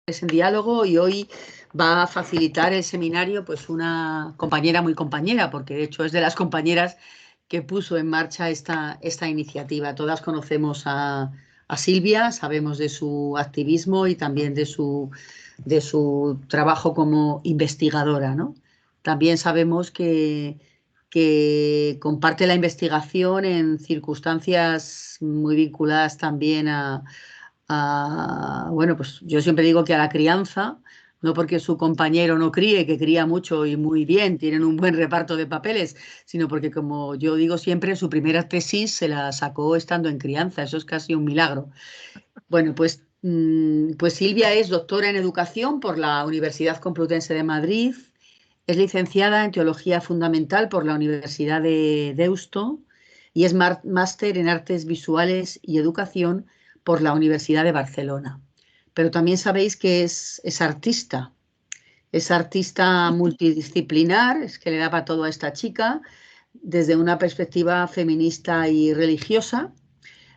En diálogo, y hoy va a facilitar el seminario pues una compañera muy compañera, porque de hecho es de las compañeras que puso en marcha esta iniciativa. Todas conocemos a Silvia, sabemos de su activismo y también de su trabajo como investigadora, ¿no? También sabemos que comparte la investigación en circunstancias muy vinculadas también bueno, pues yo siempre digo que a la crianza, no porque su compañero no críe, que cría mucho y muy bien, tienen un buen reparto de papeles, sino porque, como yo digo siempre, su primera tesis se la sacó estando en crianza, eso es casi un milagro. Bueno, pues Silvia es doctora en educación por la Universidad Complutense de Madrid, es licenciada en Teología Fundamental por la Universidad de Deusto y es máster en Artes Visuales y Educación por la Universidad de Barcelona. Pero también sabéis que es artista multidisciplinar, es que le da para todo a esta chica, desde una perspectiva feminista y religiosa,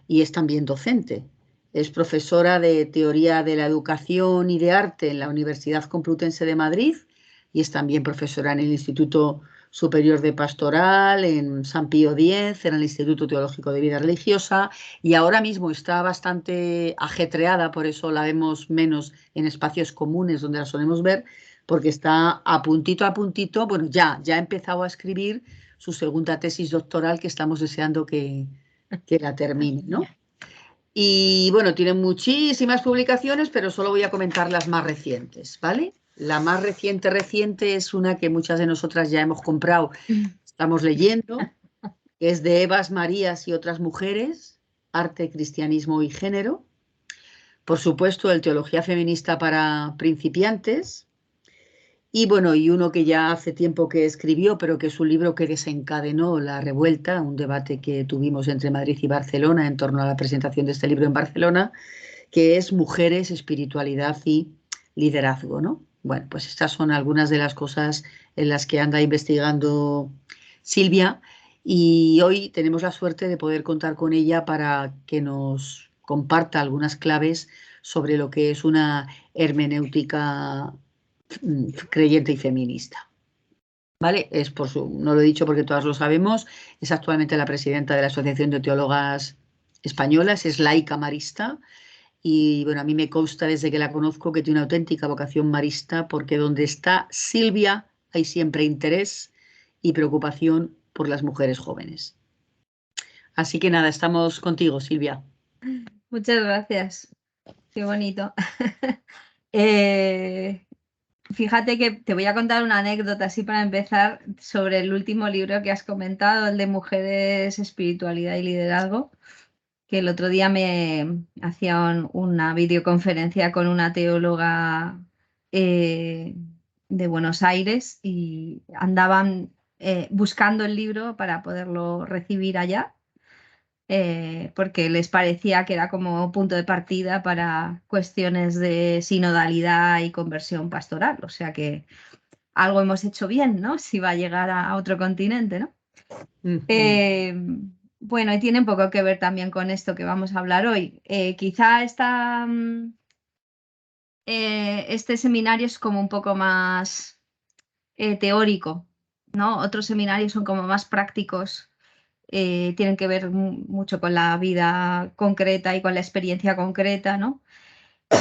y es también docente. Es profesora de Teoría de la Educación y de Arte en la Universidad Complutense de Madrid y es también profesora en el Instituto Superior de Pastoral, en San Pío X, en el Instituto Teológico de Vida Religiosa, y ahora mismo está bastante ajetreada, por eso la vemos menos en espacios comunes donde la solemos ver, porque está a puntito, bueno, ya ha empezado a escribir su segunda tesis doctoral que estamos deseando que la termine, ¿no? Y bueno, tiene muchísimas publicaciones, pero solo voy a comentar las más recientes, ¿vale? La más reciente es una que muchas de nosotras ya hemos comprado, estamos leyendo, que es de Evas, Marías y otras mujeres, arte, cristianismo y género. Por supuesto, el Teología feminista para principiantes. Y bueno, y uno que ya hace tiempo que escribió, pero que es un libro que desencadenó la revuelta, un debate que tuvimos entre Madrid y Barcelona en torno a la presentación de este libro en Barcelona, que es Mujeres, Espiritualidad y Liderazgo, ¿no? Bueno, pues estas son algunas de las cosas en las que anda investigando Silvia, y hoy tenemos la suerte de poder contar con ella para que nos comparta algunas claves sobre lo que es una hermenéutica creyente y feminista. ¿Vale? No lo he dicho porque todas lo sabemos, es actualmente la presidenta de la Asociación de Teólogas Españolas, es laica marista, y bueno, a mí me consta desde que la conozco que tiene una auténtica vocación marista, porque donde está Silvia hay siempre interés y preocupación por las mujeres jóvenes. Así que nada, estamos contigo, Silvia. Muchas gracias. Qué bonito. Fíjate que te voy a contar una anécdota así para empezar sobre el último libro que has comentado, el de Mujeres, Espiritualidad y Liderazgo, que el otro día me hacía una videoconferencia con una teóloga de Buenos Aires y andaban buscando el libro para poderlo recibir allá. Porque les parecía que era como punto de partida para cuestiones de sinodalidad y conversión pastoral. O sea que algo hemos hecho bien, ¿no? Si va a llegar a otro continente, ¿no? Eh, bueno, y tiene un poco que ver también con esto que vamos a hablar hoy. Quizá este seminario es como un poco más teórico, ¿no? Otros seminarios son como más prácticos. Tienen que ver mucho con la vida concreta y con la experiencia concreta, ¿no?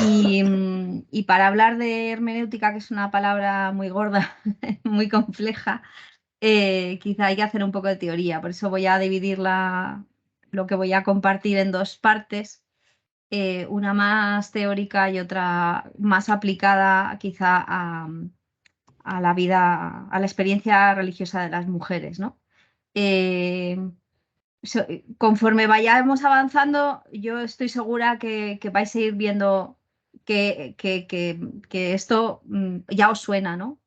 Y para hablar de hermenéutica, que es una palabra muy gorda, muy compleja, quizá hay que hacer un poco de teoría. Por eso voy a dividir lo que voy a compartir en dos partes, una más teórica y otra más aplicada quizá a la vida, a la experiencia religiosa de las mujeres, ¿no? Conforme vayamos avanzando, yo estoy segura que vais a ir viendo que esto ya os suena, ¿no?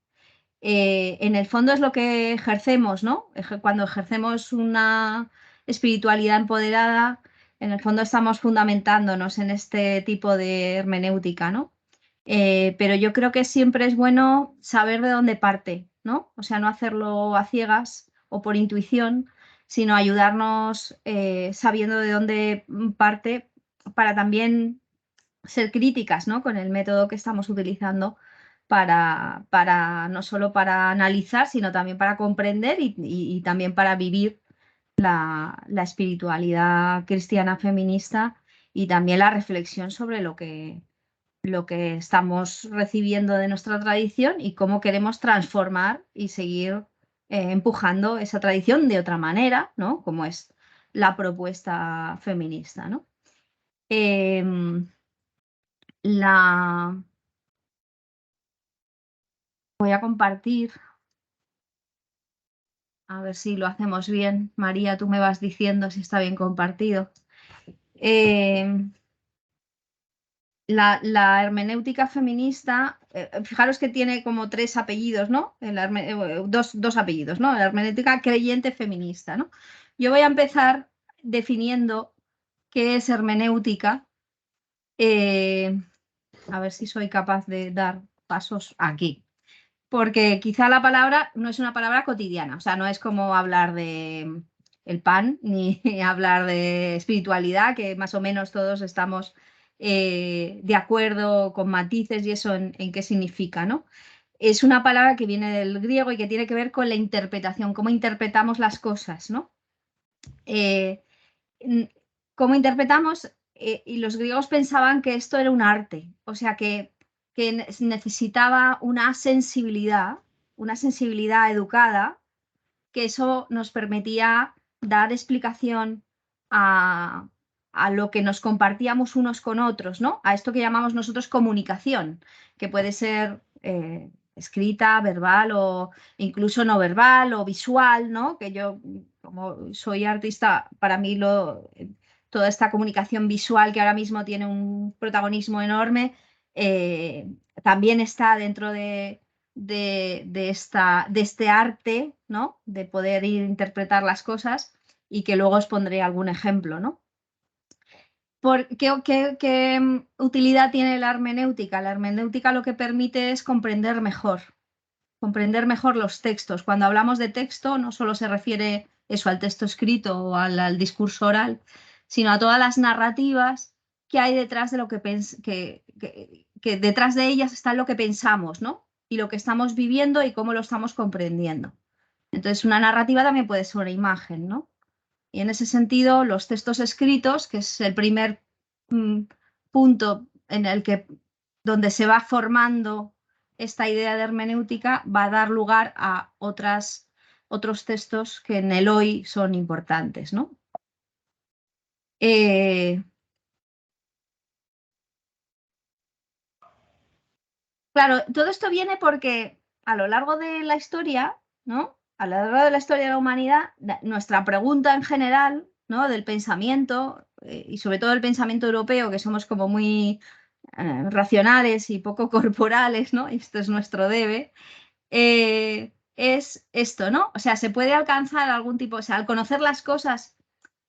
En el fondo es lo que ejercemos, ¿no? Cuando ejercemos una espiritualidad empoderada, en el fondo estamos fundamentándonos en este tipo de hermenéutica, ¿no? Pero yo creo que siempre es bueno saber de dónde parte, ¿no? O sea, no hacerlo a ciegas o por intuición, sino ayudarnos sabiendo de dónde parte para también ser críticas, ¿no?, con el método que estamos utilizando no solo para analizar, sino también para comprender y también para vivir la espiritualidad cristiana feminista y también la reflexión sobre lo que estamos recibiendo de nuestra tradición y cómo queremos transformar y seguir empujando esa tradición de otra manera, ¿no?, como es la propuesta feminista, ¿no? Voy a compartir, a ver si lo hacemos bien. María, tú me vas diciendo si está bien compartido. La hermenéutica feminista, fijaros que tiene como 3 apellidos, ¿no? Dos apellidos, ¿no? La hermenéutica creyente feminista, ¿no? Yo voy a empezar definiendo qué es hermenéutica. A ver si soy capaz de dar pasos aquí. Porque quizá la palabra no es una palabra cotidiana, o sea, no es como hablar de el pan ni hablar de espiritualidad, que más o menos todos estamos de acuerdo con matices y eso en qué significa, ¿no? Es una palabra que viene del griego y que tiene que ver con la interpretación, cómo interpretamos las cosas, ¿no? Eh, cómo interpretamos, y los griegos pensaban que esto era un arte, o sea, que necesitaba una sensibilidad educada, que eso nos permitía dar explicación a, lo que nos compartíamos unos con otros, ¿no? A esto que llamamos nosotros comunicación, que puede ser escrita, verbal o incluso no verbal o visual, ¿no? Que yo, como soy artista, para mí toda esta comunicación visual que ahora mismo tiene un protagonismo enorme, también está dentro de este arte, ¿no?, de poder interpretar las cosas, y que luego os pondré algún ejemplo, ¿no? ¿Qué utilidad tiene la hermenéutica? La hermenéutica lo que permite es comprender mejor los textos. Cuando hablamos de texto, no solo se refiere eso al texto escrito o al discurso oral, sino a todas las narrativas que hay detrás de lo que detrás de ellas está lo que pensamos, ¿no? Y lo que estamos viviendo y cómo lo estamos comprendiendo. Entonces, una narrativa también puede ser una imagen, ¿no? Y en ese sentido, los textos escritos, que es el primer punto en el que donde se va formando esta idea de hermenéutica, va a dar lugar a otros textos que en el hoy son importantes, ¿no? Claro, todo esto viene porque a lo largo de la historia, ¿no?, a lo largo de la historia de la humanidad, nuestra pregunta en general, ¿no?, del pensamiento, y sobre todo el pensamiento europeo, que somos como muy racionales y poco corporales, ¿no? Esto es nuestro debe, es esto, ¿no? O sea, se puede alcanzar algún tipo, o sea, al conocer las cosas,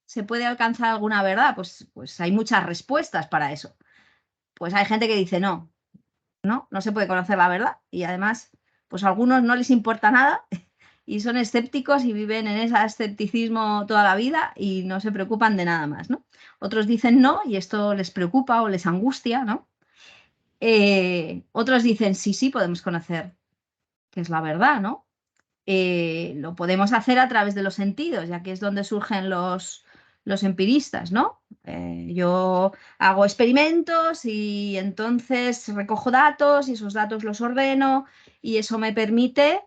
¿se puede alcanzar alguna verdad? Pues hay muchas respuestas para eso. Pues hay gente que dice no se puede conocer la verdad, y además, pues a algunos no les importa nada y son escépticos y viven en ese escepticismo toda la vida y no se preocupan de nada más, ¿no? Otros dicen no y esto les preocupa o les angustia, ¿no? Otros dicen sí, podemos conocer qué es la verdad, ¿no? Lo podemos hacer a través de los sentidos, ya que es donde surgen los empiristas, ¿no? Yo hago experimentos y entonces recojo datos y esos datos los ordeno y eso me permite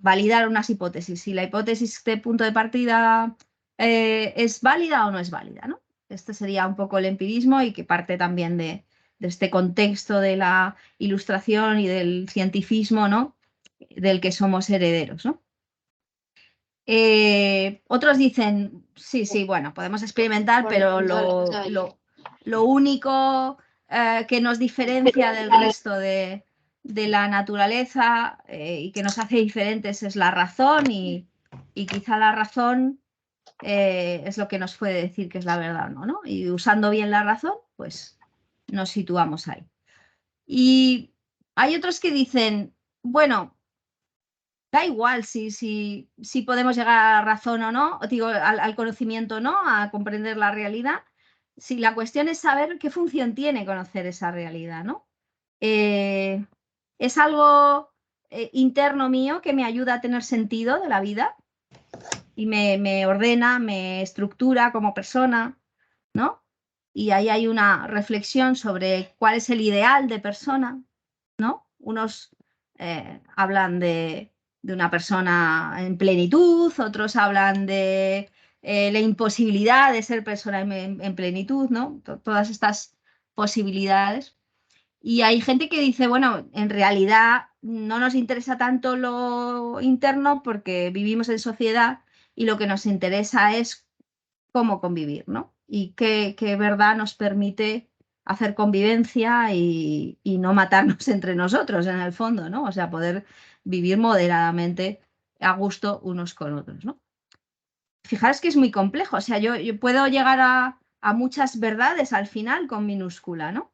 validar unas hipótesis. Si la hipótesis de punto de partida es válida o no es válida, ¿no? Este sería un poco el empirismo y que parte también de este contexto de la ilustración y del cientifismo, ¿no?, del que somos herederos, ¿no? Otros dicen, sí, bueno, podemos experimentar, pero lo único que nos diferencia del resto de la naturaleza y que nos hace diferentes es la razón, y quizá la razón es lo que nos puede decir que es la verdad o no, ¿no? Y usando bien la razón, pues nos situamos ahí. Y hay otros que dicen, bueno, da igual si podemos llegar a la razón o no, digo, al conocimiento o no, a comprender la realidad, si la cuestión es saber qué función tiene conocer esa realidad, ¿no? ¿Es algo interno mío que me ayuda a tener sentido de la vida y me ordena, me estructura como persona, ¿no? Y ahí hay una reflexión sobre cuál es el ideal de persona, ¿no? Unos hablan de una persona en plenitud, otros hablan de la imposibilidad de ser persona en plenitud, ¿no? Todas estas posibilidades. Y hay gente que dice, bueno, en realidad no nos interesa tanto lo interno porque vivimos en sociedad y lo que nos interesa es cómo convivir, ¿no? Y qué verdad nos permite hacer convivencia y no matarnos entre nosotros, en el fondo, ¿no? O sea, poder vivir moderadamente a gusto unos con otros, ¿no? Fijaros que es muy complejo, o sea, yo puedo llegar a muchas verdades al final con minúscula, ¿no?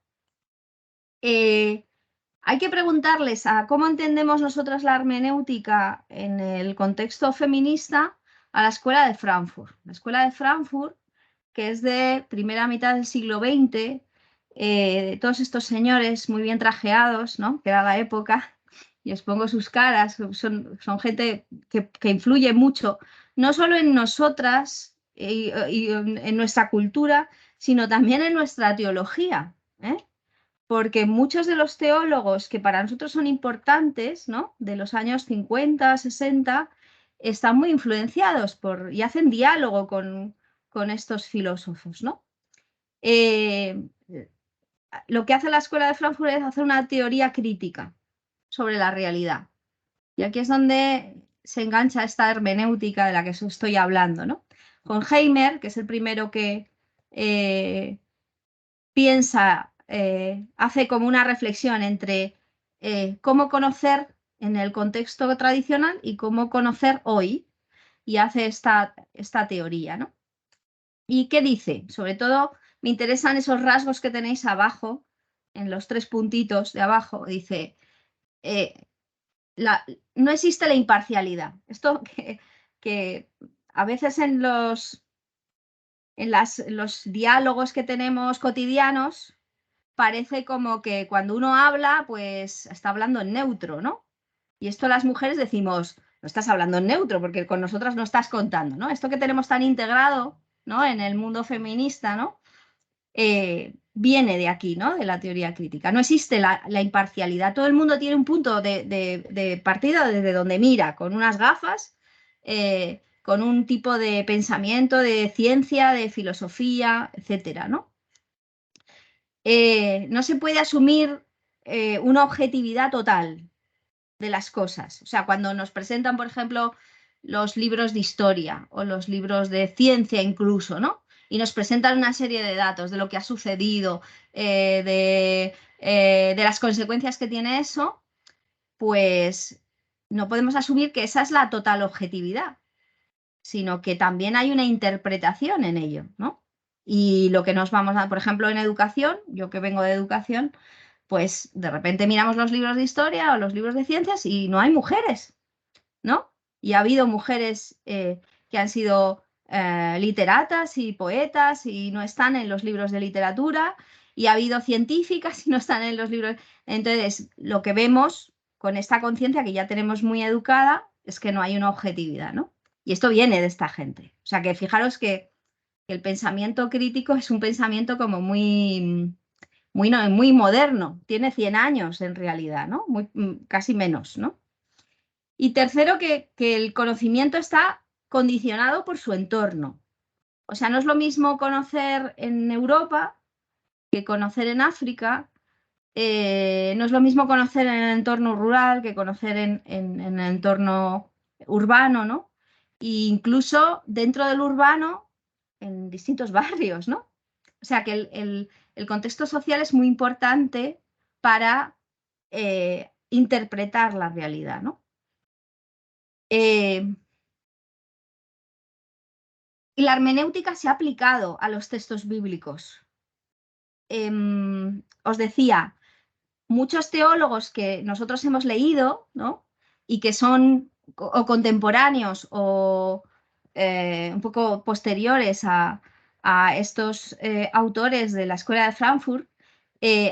Hay que preguntarles a cómo entendemos nosotras la hermenéutica en el contexto feminista a la Escuela de Frankfurt. La Escuela de Frankfurt, que es de primera mitad del siglo XX, todos estos señores muy bien trajeados, ¿no? Que era la época, y os pongo sus caras, son gente que influye mucho, no solo en nosotras y en nuestra cultura, sino también en nuestra teología, ¿eh? Porque muchos de los teólogos que para nosotros son importantes, ¿no? De los años 50, 60, están muy influenciados y hacen diálogo con estos filósofos, ¿no? Lo que hace la Escuela de Frankfurt es hacer una teoría crítica sobre la realidad. Y aquí es donde se engancha esta hermenéutica de la que os estoy hablando, ¿no? Con Heimer, que es el primero que piensa, hace como una reflexión entre cómo conocer en el contexto tradicional y cómo conocer hoy, y hace esta teoría, ¿no? ¿Y qué dice? Sobre todo me interesan esos rasgos que tenéis abajo, en los 3 puntitos de abajo. Dice, no existe la imparcialidad. Esto que a veces en los diálogos que tenemos cotidianos, parece como que cuando uno habla, pues está hablando en neutro, ¿no? Y esto las mujeres decimos, no estás hablando en neutro porque con nosotras no estás contando, ¿no? Esto que tenemos tan integrado, ¿no? En el mundo feminista, ¿no? Viene de aquí, ¿no? De la teoría crítica. No existe la imparcialidad. Todo el mundo tiene un punto de partida desde donde mira, con unas gafas, con un tipo de pensamiento, de ciencia, de filosofía, etcétera, ¿no? No se puede asumir una objetividad total de las cosas. O sea, cuando nos presentan, por ejemplo, los libros de historia o los libros de ciencia incluso, ¿no? Y nos presentan una serie de datos de lo que ha sucedido, de las consecuencias que tiene eso, pues no podemos asumir que esa es la total objetividad, sino que también hay una interpretación en ello, ¿no? Y lo que nos vamos a, por ejemplo, en educación, yo que vengo de educación, pues de repente miramos los libros de historia o los libros de ciencias y no hay mujeres, ¿no? Y ha habido mujeres que han sido literatas y poetas y no están en los libros de literatura, y ha habido científicas y no están en los libros. Entonces, lo que vemos con esta conciencia que ya tenemos muy educada es que no hay una objetividad, ¿no? Y esto viene de esta gente. O sea, que fijaros que el pensamiento crítico es un pensamiento como muy moderno, tiene 100 años en realidad, ¿no? Casi menos, ¿no? Y tercero, que el conocimiento está condicionado por su entorno. O sea, no es lo mismo conocer en Europa que conocer en África, no es lo mismo conocer en el entorno rural que conocer en el entorno urbano, ¿no? E incluso dentro del urbano, en distintos barrios, ¿no? O sea que el contexto social es muy importante para interpretar la realidad, ¿no? Y la hermenéutica se ha aplicado a los textos bíblicos. Os decía, muchos teólogos que nosotros hemos leído, ¿no? Y que son o contemporáneos o un poco posteriores a a estos autores de la Escuela de Frankfurt,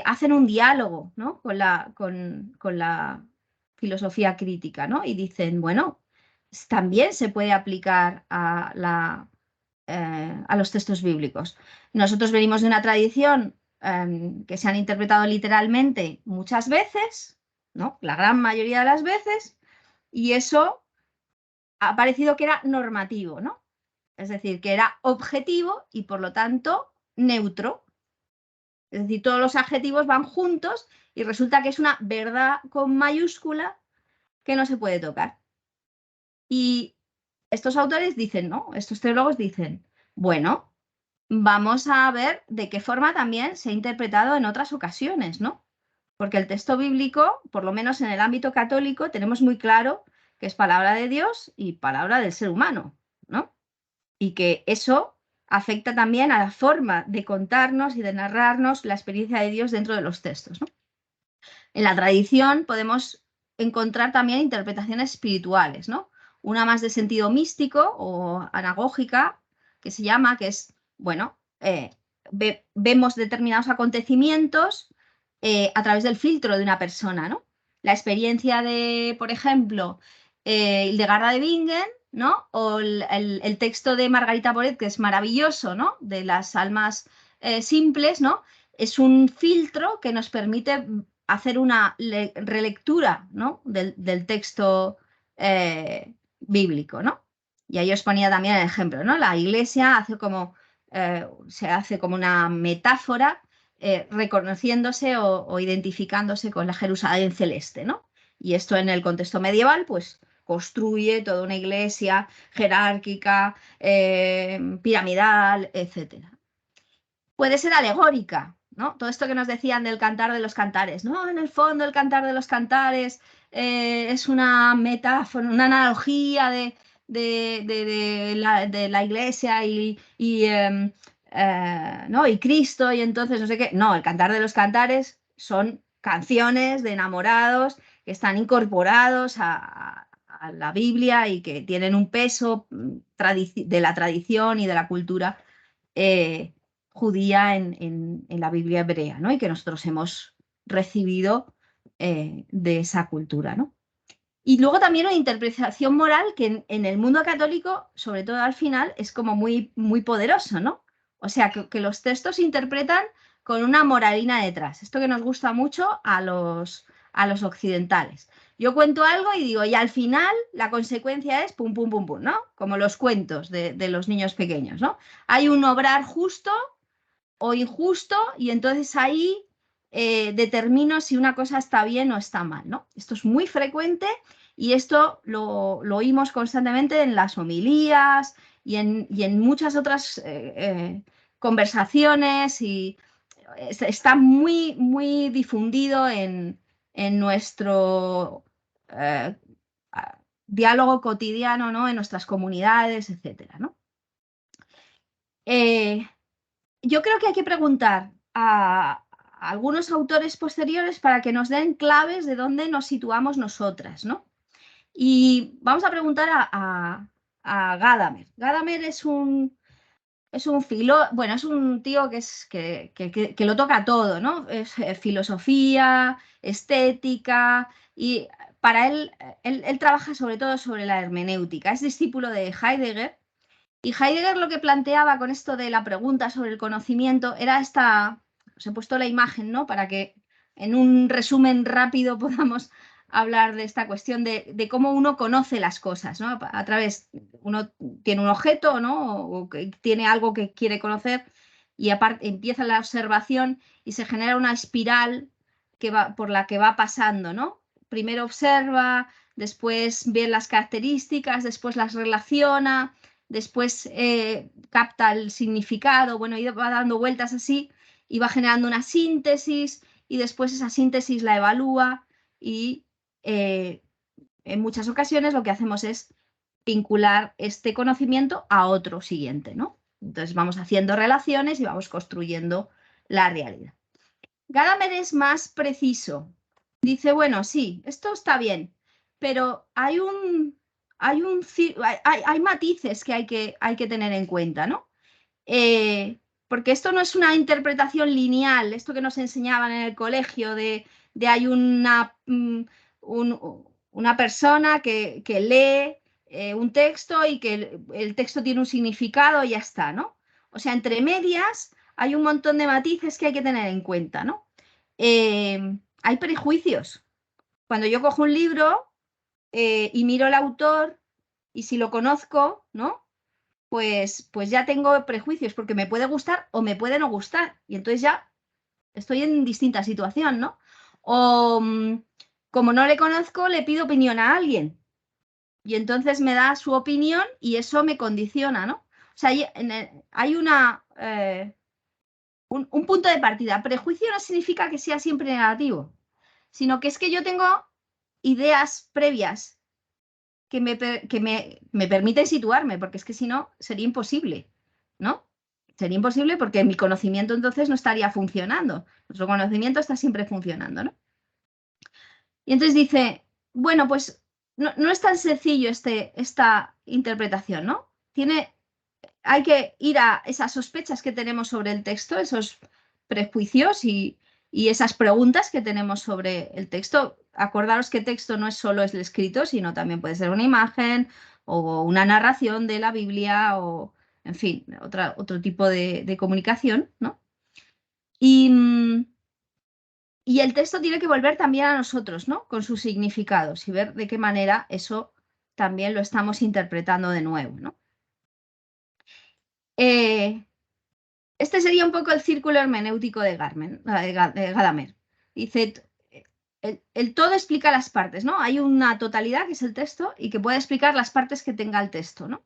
hacen un diálogo, ¿no? con la filosofía crítica, ¿no? Y dicen, bueno, también se puede aplicar a los textos bíblicos. Nosotros venimos de una tradición que se han interpretado literalmente muchas veces, ¿no? La gran mayoría de las veces, y eso ha parecido que era normativo, ¿no? Es decir, que era objetivo y por lo tanto neutro. Es decir, todos los adjetivos van juntos y resulta que es una verdad con mayúscula que no se puede tocar. Y estos autores dicen, ¿no? Estos teólogos dicen, bueno, vamos a ver de qué forma también se ha interpretado en otras ocasiones, ¿no? Porque el texto bíblico, por lo menos en el ámbito católico, tenemos muy claro que es palabra de Dios y palabra del ser humano, ¿no? Y que eso afecta también a la forma de contarnos y de narrarnos la experiencia de Dios dentro de los textos, ¿no? En la tradición podemos encontrar también interpretaciones espirituales, ¿no? Una más de sentido místico o anagógica, que se llama, que es, bueno, vemos determinados acontecimientos a través del filtro de una persona, ¿no? La experiencia de, por ejemplo, Hildegarda de Bingen, ¿no? O el texto de Margarita Boret, que es maravilloso, ¿no? De las almas simples, ¿no? Es un filtro que nos permite hacer una relectura, ¿no? del texto bíblico, ¿no? Y ahí os ponía también el ejemplo, ¿no? La Iglesia hace como, se hace como una metáfora reconociéndose o identificándose con la Jerusalén celeste, ¿no? Y esto en el contexto medieval, pues construye toda una iglesia jerárquica, piramidal, etcétera. Puede ser alegórica, ¿no? Todo esto que nos decían del cantar de los cantares, ¿no? En el fondo el cantar de los cantares es una metáfora, una analogía de la iglesia ¿no? Y Cristo y entonces no sé qué. No, el cantar de los cantares son canciones de enamorados que están incorporados a la Biblia y que tienen un peso de la tradición y de la cultura judía en la Biblia hebrea, ¿no? Y que nosotros hemos recibido de esa cultura, ¿no? Y luego también una interpretación moral que en el mundo católico, sobre todo al final, es como muy, muy poderoso, ¿no? O sea, que los textos se interpretan con una moralina detrás. Esto que nos gusta mucho a los occidentales. Yo cuento algo y digo, y al final la consecuencia es pum, pum, pum, pum, ¿no? Como los cuentos de los niños pequeños, ¿no? Hay un obrar justo o injusto y entonces ahí determino si una cosa está bien o está mal, ¿no? Esto es muy frecuente y esto lo oímos constantemente en las homilías y en muchas otras conversaciones y está muy, muy difundido en nuestro diálogo cotidiano, ¿no? En nuestras comunidades, etcétera, ¿no? Yo creo que hay que preguntar a algunos autores posteriores para que nos den claves de dónde nos situamos nosotras, ¿no? Y vamos a preguntar a Gadamer. Gadamer es un bueno, es un tío que lo toca todo, ¿no? Es filosofía, estética, y para él trabaja sobre todo sobre la hermenéutica. Es discípulo de Heidegger. Y Heidegger lo que planteaba con esto de la pregunta sobre el conocimiento era esta, os he puesto la imagen, ¿no? Para que en un resumen rápido podamos hablar de esta cuestión de cómo uno conoce las cosas, ¿no? A través, uno tiene un objeto, ¿no? O que tiene algo que quiere conocer y aparte empieza la observación y se genera una espiral por la que va pasando, ¿no? Primero observa, después ve las características, después las relaciona, después capta el significado, bueno, y va dando vueltas así y va generando una síntesis y después esa síntesis la evalúa y en muchas ocasiones lo que hacemos es vincular este conocimiento a otro siguiente, ¿no? Entonces vamos haciendo relaciones y vamos construyendo la realidad. Gadamer es más preciso. Dice, bueno, sí, esto está bien, pero hay matices que hay que tener en cuenta, ¿no? Porque esto no es una interpretación lineal, esto que nos enseñaban en el colegio de hay una persona que lee un texto y que el texto tiene un significado y ya está, ¿no? O sea, entre medias hay un montón de matices que hay que tener en cuenta, ¿no? Hay prejuicios. Cuando yo cojo un libro y miro al autor y si lo conozco, ¿no? Pues ya tengo prejuicios porque me puede gustar o me puede no gustar y entonces ya estoy en distinta situación, ¿no? O como no le conozco, le pido opinión a alguien y entonces me da su opinión y eso me condiciona, ¿no? O sea, hay un punto de partida. Prejuicio no significa que sea siempre negativo, sino que es que yo tengo ideas previas que me permiten situarme, porque es que si no, sería imposible, ¿no? Sería imposible porque mi conocimiento entonces no estaría funcionando. Nuestro conocimiento está siempre funcionando, ¿no? Y entonces dice, bueno, pues no es tan sencillo esta interpretación, ¿no? Hay que ir a esas sospechas que tenemos sobre el texto, esos prejuicios y esas preguntas que tenemos sobre el texto. Acordaros que texto no es solo el escrito, sino también puede ser una imagen o una narración de la Biblia o, en fin, otro tipo de comunicación, ¿no? Y el texto tiene que volver también a nosotros, ¿no? Con sus significados y ver de qué manera eso también lo estamos interpretando de nuevo, ¿no? Este sería un poco el círculo hermenéutico de Gadamer. Dice, el todo explica las partes, ¿no? Hay una totalidad que es el texto y que puede explicar las partes que tenga el texto, ¿no?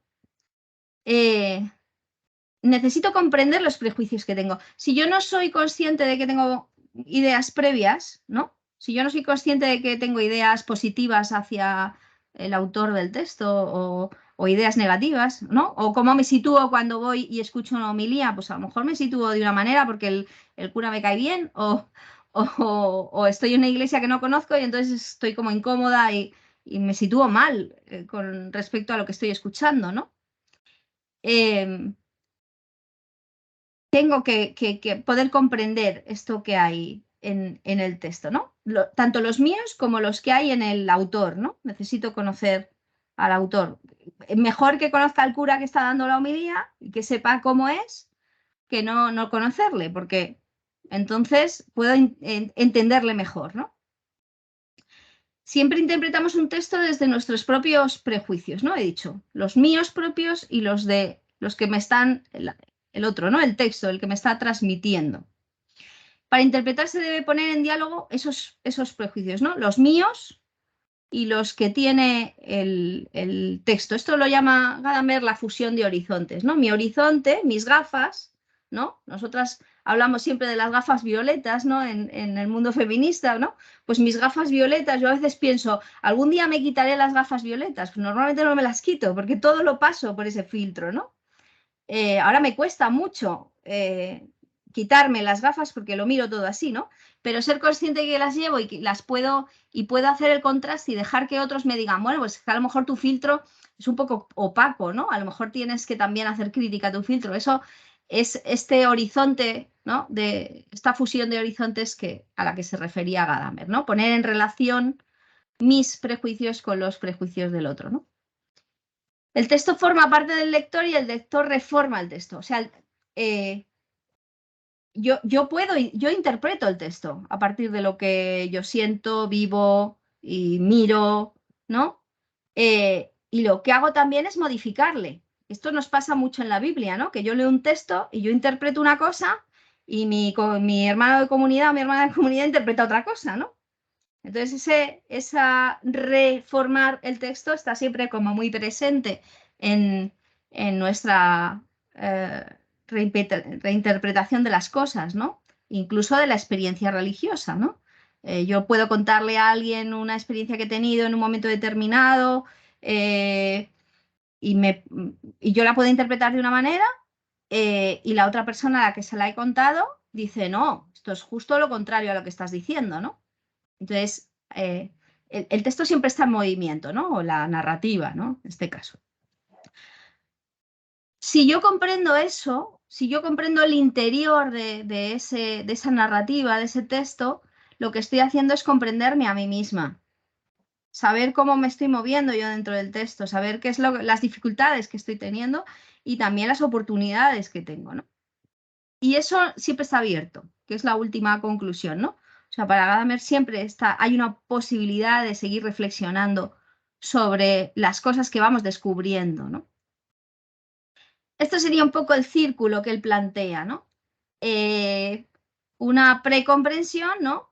Necesito comprender los prejuicios que tengo. Si yo no soy consciente de que tengo ideas previas, ¿no? Si yo no soy consciente de que tengo ideas positivas hacia el autor del texto o ideas negativas, ¿no? O cómo me sitúo cuando voy y escucho una homilía, pues a lo mejor me sitúo de una manera porque el cura me cae bien o estoy en una iglesia que no conozco y entonces estoy como incómoda y me sitúo mal con respecto a lo que estoy escuchando, ¿no? Tengo que poder comprender esto que hay en el texto, ¿no? Tanto los míos como los que hay en el autor, ¿no? Necesito conocer al autor. Mejor que conozca al cura que está dando la homilía y que sepa cómo es, que no conocerle, porque entonces puedo entenderle mejor, ¿no? Siempre interpretamos un texto desde nuestros propios prejuicios, ¿no? He dicho, los míos propios y los de los que me están, el otro, ¿no? El texto, el que me está transmitiendo. Para interpretar se debe poner en diálogo esos prejuicios, ¿no? Los míos y los que tiene el texto. Esto lo llama Gadamer la fusión de horizontes, ¿no? Mi horizonte, mis gafas, ¿no? Nosotras hablamos siempre de las gafas violetas, ¿no? En el mundo feminista, ¿no? Pues mis gafas violetas, yo a veces pienso, algún día me quitaré las gafas violetas. Pues normalmente no me las quito porque todo lo paso por ese filtro, ¿no? Ahora me cuesta mucho quitarme las gafas porque lo miro todo así, ¿no? Pero ser consciente de que las llevo y que las puedo hacer el contraste y dejar que otros me digan, bueno, pues a lo mejor tu filtro es un poco opaco, ¿no? A lo mejor tienes que también hacer crítica a tu filtro. Eso es este horizonte, ¿no? De esta fusión de horizontes a la que se refería Gadamer, ¿no? Poner en relación mis prejuicios con los prejuicios del otro, ¿no? El texto forma parte del lector y el lector reforma el texto. O sea, yo interpreto el texto a partir de lo que yo siento, vivo y miro, ¿no? Y lo que hago también es modificarle. Esto nos pasa mucho en la Biblia, ¿no? Que yo leo un texto y yo interpreto una cosa y mi hermano de comunidad o mi hermana de comunidad interpreta otra cosa, ¿no? Entonces, esa reformar el texto está siempre como muy presente en nuestra reinterpretación de las cosas, ¿no? Incluso de la experiencia religiosa, ¿no? Yo puedo contarle a alguien una experiencia que he tenido en un momento determinado y yo la puedo interpretar de una manera y la otra persona a la que se la he contado dice, no, esto es justo lo contrario a lo que estás diciendo, ¿no? Entonces, el texto siempre está en movimiento, ¿no? O la narrativa, ¿no? En este caso. Si yo comprendo eso, si yo comprendo el interior de esa narrativa, de ese texto, lo que estoy haciendo es comprenderme a mí misma. Saber cómo me estoy moviendo yo dentro del texto, saber qué es las dificultades que estoy teniendo y también las oportunidades que tengo, ¿no? Y eso siempre está abierto, que es la última conclusión, ¿no? O sea, para Gadamer siempre hay una posibilidad de seguir reflexionando sobre las cosas que vamos descubriendo, ¿no? Esto sería un poco el círculo que él plantea, ¿no? Una precomprensión, ¿no?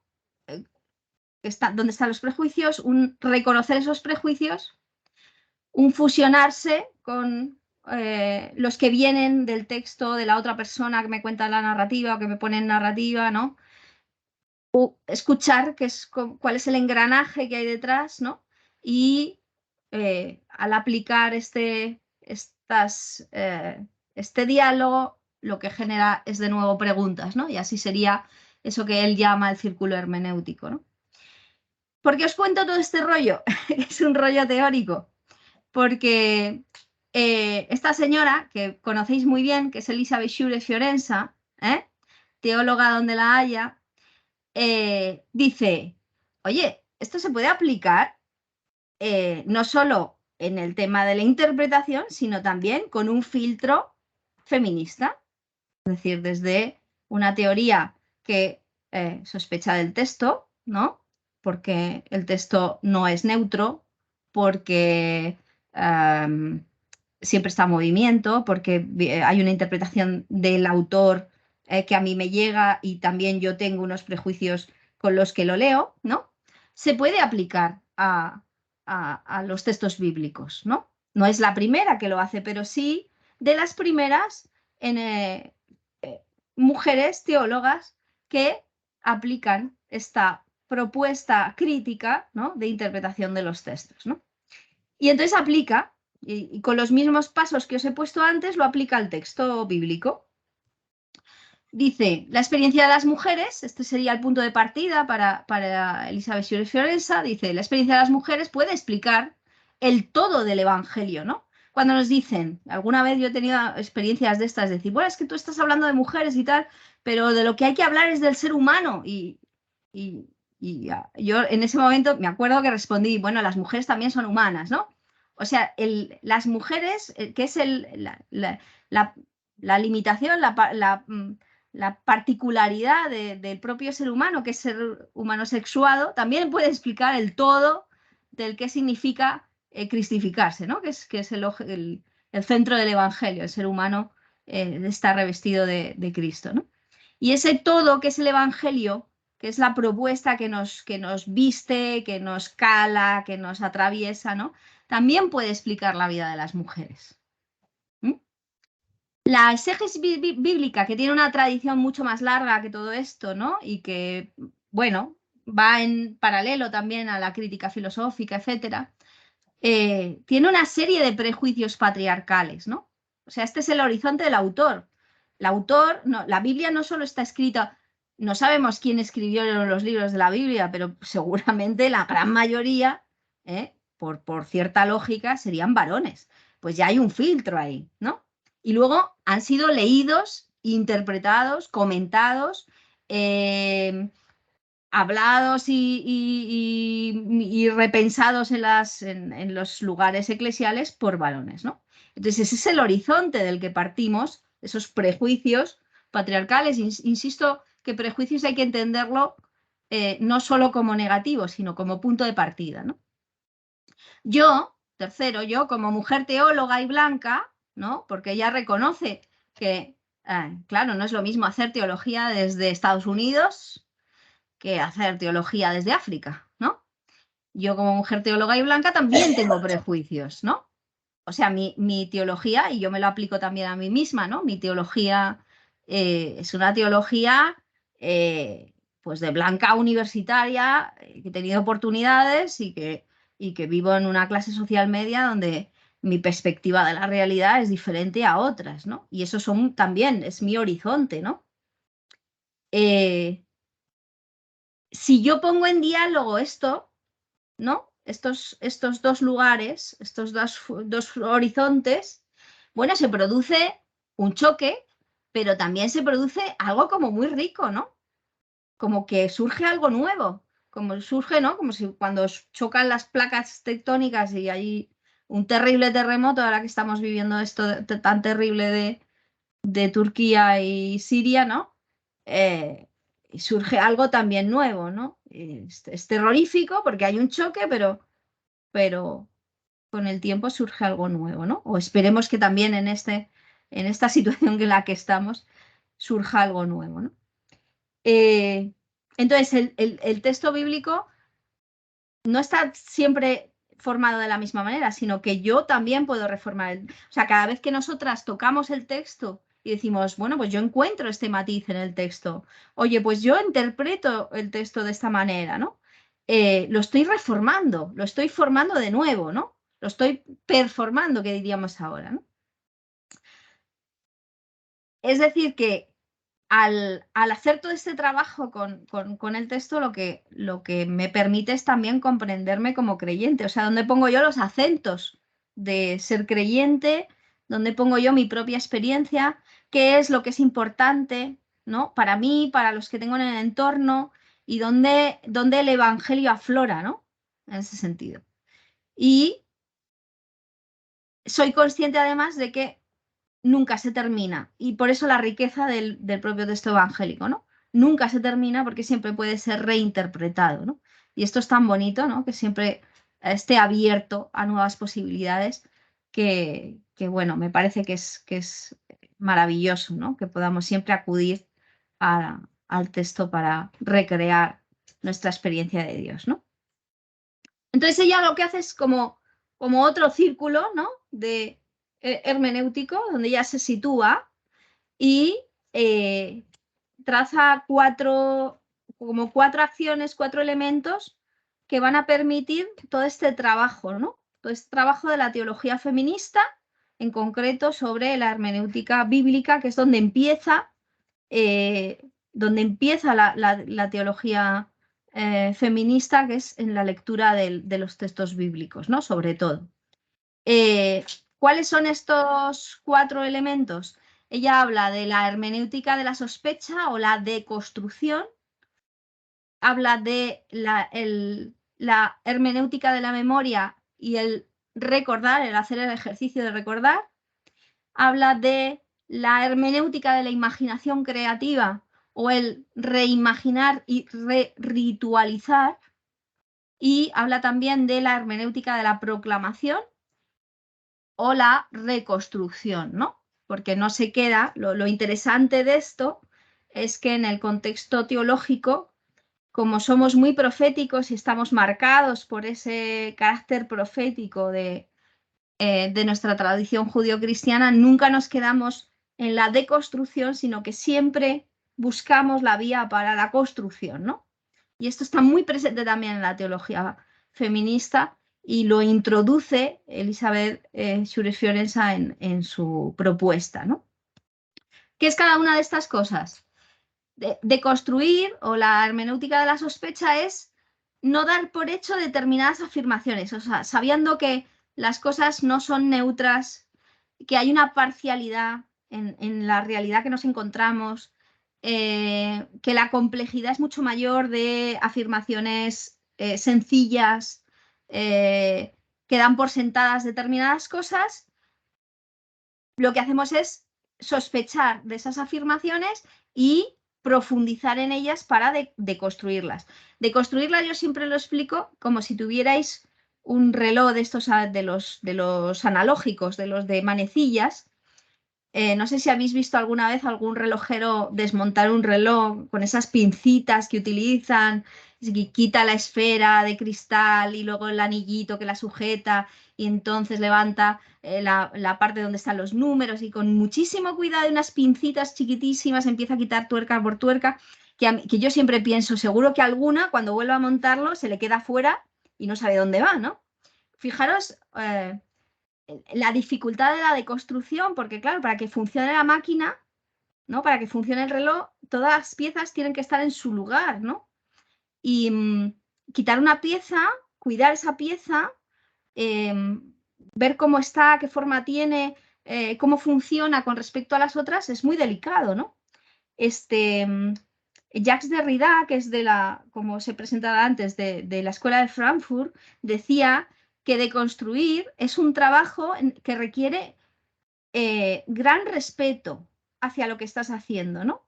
Donde están los prejuicios, un reconocer esos prejuicios, un fusionarse con los que vienen del texto de la otra persona que me cuenta la narrativa o que me pone en narrativa, ¿no? O escuchar cuál es el engranaje que hay detrás, ¿no? Y al aplicar este diálogo, lo que genera es de nuevo preguntas, ¿no? Y así sería eso que él llama el círculo hermenéutico, ¿no? ¿Por qué os cuento todo este rollo? Es un rollo teórico. Porque esta señora, que conocéis muy bien, que es Elizabeth Schure Fiorenza, teóloga donde la haya, dice, oye, esto se puede aplicar no solo en el tema de la interpretación, sino también con un filtro feminista. Es decir, desde una teoría que sospecha del texto, ¿no? Porque el texto no es neutro, porque siempre está en movimiento, porque hay una interpretación del autor que a mí me llega y también yo tengo unos prejuicios con los que lo leo, ¿no? Se puede aplicar a los textos bíblicos, ¿no? No es la primera que lo hace, pero sí de las primeras en mujeres teólogas que aplican esta propuesta crítica, ¿no? De interpretación de los textos, ¿no? Y entonces aplica, y con los mismos pasos que os he puesto antes, lo aplica al texto bíblico. Dice, la experiencia de las mujeres, este sería el punto de partida para Elizabeth Schure Fiorenza, dice, la experiencia de las mujeres puede explicar el todo del Evangelio, ¿no? Cuando nos dicen, alguna vez yo he tenido experiencias de estas, de decir, bueno, es que tú estás hablando de mujeres y tal, pero de lo que hay que hablar es del ser humano. Y yo en ese momento me acuerdo que respondí, bueno, las mujeres también son humanas, ¿no? O sea, las mujeres, que es la limitación, la particularidad del propio ser humano, que es ser humano sexuado, también puede explicar el todo del que significa cristificarse, ¿no? que es el centro del Evangelio, el ser humano está revestido de Cristo, ¿no? Y ese todo que es el Evangelio, que es la propuesta que nos viste, que nos cala, que nos atraviesa, ¿no? También puede explicar la vida de las mujeres. La exégesis bíblica, que tiene una tradición mucho más larga que todo esto, ¿no? Y que, bueno, va en paralelo también a la crítica filosófica, etcétera, tiene una serie de prejuicios patriarcales, ¿no? O sea, este es el horizonte del autor. El autor, no, la Biblia no solo está escrita, no sabemos quién escribió los libros de la Biblia, pero seguramente la gran mayoría, por cierta lógica, serían varones. Pues ya hay un filtro ahí, ¿no? Y luego han sido leídos, interpretados, comentados, hablados y repensados en los lugares eclesiales por varones, ¿no? Entonces ese es el horizonte del que partimos, esos prejuicios patriarcales. Insisto que prejuicios hay que entenderlo no solo como negativo, sino como punto de partida, ¿no? Tercero, yo como mujer teóloga y blanca, ¿no? Porque ella reconoce que, claro, no es lo mismo hacer teología desde Estados Unidos que hacer teología desde África, ¿no? Yo como mujer teóloga y blanca también tengo prejuicios, ¿no? O sea, mi teología, y yo me lo aplico también a mí misma, ¿no? Mi teología es una teología pues de blanca universitaria, que he tenido oportunidades y que vivo en una clase social media donde mi perspectiva de la realidad es diferente a otras, ¿no? Y eso también es mi horizonte, ¿no? Si yo pongo en diálogo esto, ¿no? Estos dos lugares, estos dos horizontes, bueno, se produce un choque pero también se produce algo como muy rico, ¿no? Como que surge algo nuevo, como surge, ¿no? Como si cuando chocan las placas tectónicas y hay un terrible terremoto, ahora que estamos viviendo esto tan terrible de Turquía y Siria, ¿no? Surge algo también nuevo, ¿no? Es terrorífico porque hay un choque, pero con el tiempo surge algo nuevo, ¿no? O esperemos que también en esta situación en la que estamos surja algo nuevo, ¿no? Entonces, el texto bíblico no está siempre formado de la misma manera, sino que yo también puedo reformar. O sea, cada vez que nosotras tocamos el texto y decimos, bueno, pues yo encuentro este matiz en el texto, oye, pues yo interpreto el texto de esta manera, ¿no? Lo estoy reformando, lo estoy formando de nuevo, ¿no? Lo estoy performando, que diríamos ahora, ¿no? Es decir, que al hacer todo este trabajo con el texto, lo que me permite es también comprenderme como creyente. O sea, dónde pongo yo los acentos de ser creyente, dónde pongo yo mi propia experiencia, qué es lo que es importante, ¿no? Para mí, para los que tengo en el entorno, y dónde el evangelio aflora, ¿no? En ese sentido. Y soy consciente además de que nunca se termina. Y por eso la riqueza del propio texto evangélico, ¿no? Nunca se termina porque siempre puede ser reinterpretado, ¿no? Y esto es tan bonito, ¿no? Que siempre esté abierto a nuevas posibilidades bueno, me parece que es maravilloso, ¿no? Que podamos siempre acudir al texto para recrear nuestra experiencia de Dios, ¿no? Entonces ella lo que hace es como otro círculo, ¿no? De hermenéutico, donde ella se sitúa y traza como cuatro acciones, cuatro elementos que van a permitir todo este trabajo, ¿no? Todo este trabajo de la teología feminista, en concreto sobre la hermenéutica bíblica, que es donde empieza la teología feminista, que es en la lectura de los textos bíblicos, ¿no? Sobre todo. ¿Cuáles son estos cuatro elementos? Ella habla de la hermenéutica de la sospecha o la deconstrucción, habla de la hermenéutica de la memoria y el recordar, el hacer el ejercicio de recordar, habla de la hermenéutica de la imaginación creativa o el reimaginar y ritualizar, y habla también de la hermenéutica de la proclamación o la reconstrucción, ¿no? Porque no se queda, lo interesante de esto es que en el contexto teológico, como somos muy proféticos y estamos marcados por ese carácter profético de nuestra tradición judio-cristiana, nunca nos quedamos en la deconstrucción, sino que siempre buscamos la vía para la construcción, ¿no? Y esto está muy presente también en la teología feminista y lo introduce Elizabeth Schure-Fiorenza en su propuesta, ¿no? ¿Qué es cada una de estas cosas? De construir, o la hermenéutica de la sospecha, es no dar por hecho determinadas afirmaciones, o sea, sabiendo que las cosas no son neutras, que hay una parcialidad en la realidad que nos encontramos, que la complejidad es mucho mayor de afirmaciones sencillas, que dan por sentadas determinadas cosas. Lo que hacemos es sospechar de esas afirmaciones y profundizar en ellas para deconstruirlas. Deconstruirlas yo siempre lo explico como si tuvierais un reloj de estos de los analógicos, de los de manecillas. No sé si habéis visto alguna vez algún relojero desmontar un reloj con esas pincitas que utilizan, que quita la esfera de cristal y luego el anillito que la sujeta y entonces levanta la parte donde están los números y con muchísimo cuidado y unas pincitas chiquitísimas empieza a quitar tuerca por tuerca, que yo siempre pienso, seguro que alguna cuando vuelva a montarlo se le queda fuera y no sabe dónde va, ¿no? Fijaros la dificultad de la deconstrucción, porque claro, para que funcione la máquina, ¿no? Para que funcione el reloj, todas las piezas tienen que estar en su lugar, ¿no? Y quitar una pieza, cuidar esa pieza, ver cómo está, qué forma tiene, cómo funciona con respecto a las otras, es muy delicado, ¿no? Jacques Derrida, que es como se presentaba antes, de la Escuela de Frankfurt, decía que deconstruir es un trabajo que requiere gran respeto hacia lo que estás haciendo, ¿no?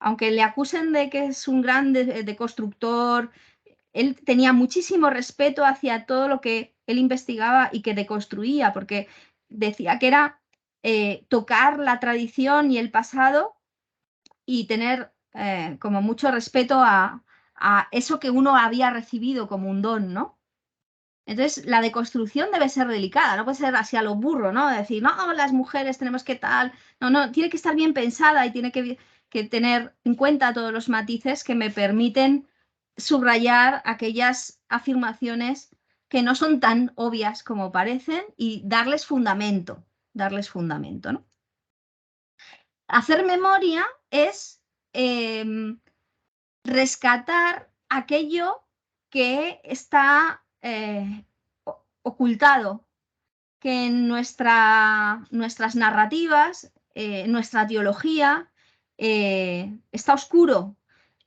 Aunque le acusen de que es un gran deconstructor, él tenía muchísimo respeto hacia todo lo que él investigaba y que deconstruía, porque decía que era tocar la tradición y el pasado y tener como mucho respeto a eso que uno había recibido como un don, ¿no? Entonces, la deconstrucción debe ser delicada, no puede ser así a lo burro, ¿no? Decir, no, las mujeres tenemos que tal. No, tiene que estar bien pensada y tiene que tener en cuenta todos los matices que me permiten subrayar aquellas afirmaciones que no son tan obvias como parecen y darles fundamento, ¿no? Hacer memoria es rescatar aquello que está ocultado, que en nuestras narrativas, nuestra teología, está oscuro,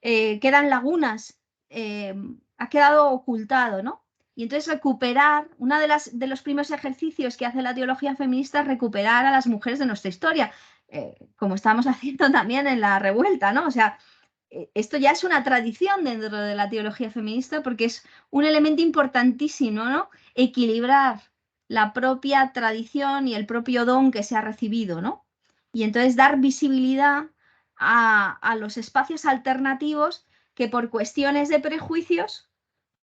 quedan lagunas, ha quedado ocultado, ¿no? Y entonces recuperar, uno de los primeros ejercicios que hace la teología feminista es recuperar a las mujeres de nuestra historia, como estamos haciendo también en la revuelta, ¿no? O sea, esto ya es una tradición dentro de la teología feminista porque es un elemento importantísimo, ¿no? Equilibrar la propia tradición y el propio don que se ha recibido, ¿no? Y entonces dar visibilidad a los espacios alternativos que por cuestiones de prejuicios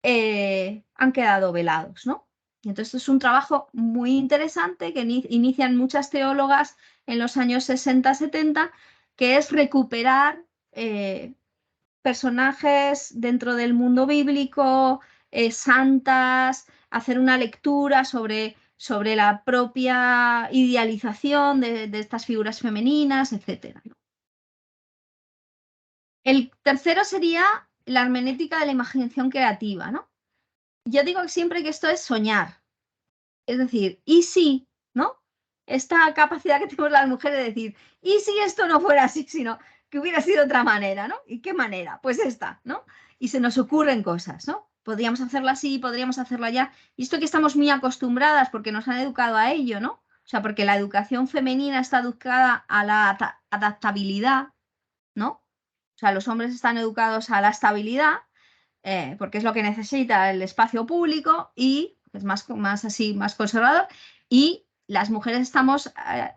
han quedado velados, ¿no? Y entonces esto es un trabajo muy interesante que inician muchas teólogas en los años 60-70, que es recuperar personajes dentro del mundo bíblico, santas, hacer una lectura sobre la propia idealización de estas figuras femeninas, etc. El tercero sería la hermenéutica de la imaginación creativa, ¿no? Yo digo siempre que esto es soñar, es decir, ¿y si? ¿No? Esta capacidad que tenemos las mujeres de decir, ¿y si esto no fuera así, sino que hubiera sido de otra manera, ¿no? ¿Y qué manera? Pues esta, ¿no? Y se nos ocurren cosas, ¿no? Podríamos hacerla así, podríamos hacerla allá. Y esto que estamos muy acostumbradas porque nos han educado a ello, ¿no? O sea, porque la educación femenina está educada a la adaptabilidad, ¿no? O sea, los hombres están educados a la estabilidad, porque es lo que necesita el espacio público y es más conservador, y las mujeres estamos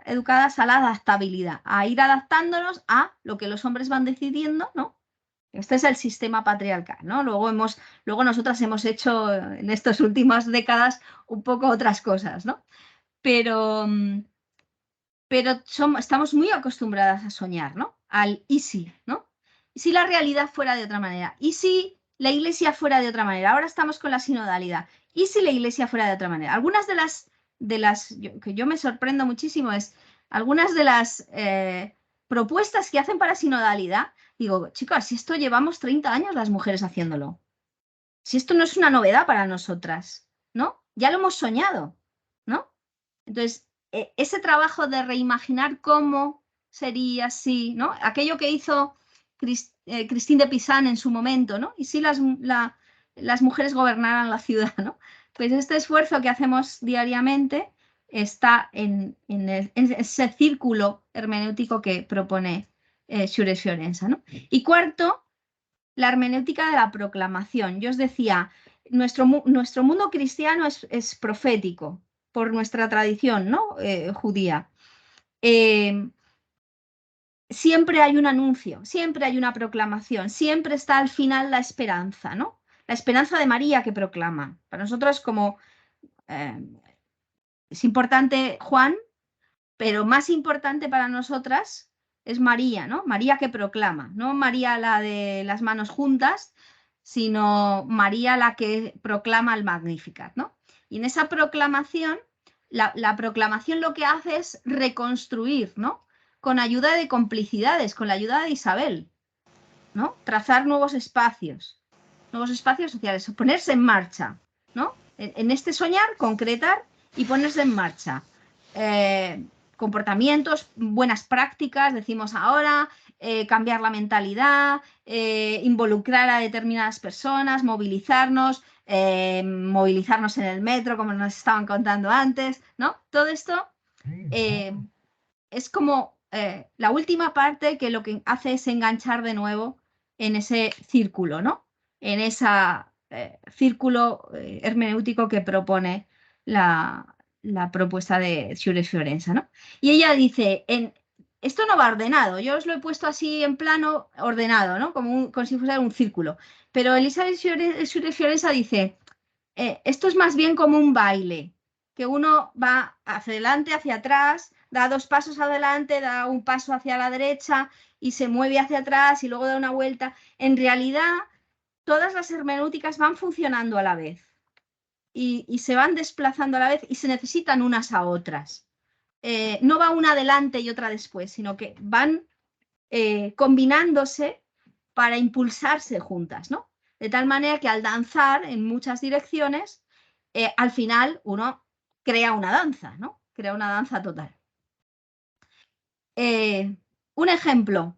educadas a la adaptabilidad, a ir adaptándonos a lo que los hombres van decidiendo, ¿no? Este es el sistema patriarcal, ¿no? Luego nosotras hemos hecho en estas últimas décadas un poco otras cosas, ¿no? Pero estamos muy acostumbradas a soñar, ¿no? Al ¿y si?, ¿no? ¿Y si la realidad fuera de otra manera? ¿Y si la iglesia fuera de otra manera? Ahora estamos con la sinodalidad. ¿Y si la iglesia fuera de otra manera? Algunas que yo me sorprendo muchísimo es algunas de las propuestas que hacen para sinodalidad. Digo, chicas, si esto llevamos 30 años las mujeres haciéndolo. Si esto no es una novedad para nosotras, ¿no? Ya lo hemos soñado, ¿no? Entonces, ese trabajo de reimaginar cómo sería así, ¿no? Aquello que hizo Christine de Pizan en su momento, ¿no? Y si las mujeres gobernaran la ciudad, ¿no? Pues este esfuerzo que hacemos diariamente está en ese círculo hermenéutico que propone Shure Fiorenza, ¿no? Y cuarto, la hermenéutica de la proclamación. Yo os decía, nuestro mundo cristiano es profético por nuestra tradición, ¿no? Judía. Siempre hay un anuncio, siempre hay una proclamación, siempre está al final la esperanza, ¿no? La esperanza de María que proclama. Para nosotros es importante Juan, pero más importante para nosotras es María, ¿no? María que proclama, no María la de las manos juntas, sino María la que proclama el Magnificat, ¿no? Y en esa proclamación, la proclamación lo que hace es reconstruir, ¿no? Con ayuda de complicidades, con la ayuda de Isabel, ¿no? Trazar nuevos espacios sociales, ponerse en marcha, ¿no? En este soñar, concretar y ponerse en marcha. comportamientos, buenas prácticas, decimos ahora, cambiar la mentalidad, involucrar a determinadas personas, movilizarnos en el metro, como nos estaban contando antes, ¿no? Todo esto es como la última parte que lo que hace es enganchar de nuevo en ese círculo, ¿no? En ese círculo hermenéutico que propone la propuesta de Sciure-Fiorenza, ¿no? Y ella dice, esto no va ordenado, yo os lo he puesto así en plano ordenado, ¿no? Como si fuese un círculo. Pero Elizabeth Sciure-Fiorenza dice, esto es más bien como un baile, que uno va hacia adelante, hacia atrás, da 2 pasos adelante, da un paso hacia la derecha y se mueve hacia atrás y luego da una vuelta. En realidad, todas las hermenéuticas van funcionando a la vez y se van desplazando a la vez y se necesitan unas a otras. No va una adelante y otra después, sino que van combinándose para impulsarse juntas, ¿no? De tal manera que al danzar en muchas direcciones, al final uno crea una danza, ¿no? Crea una danza total. Un ejemplo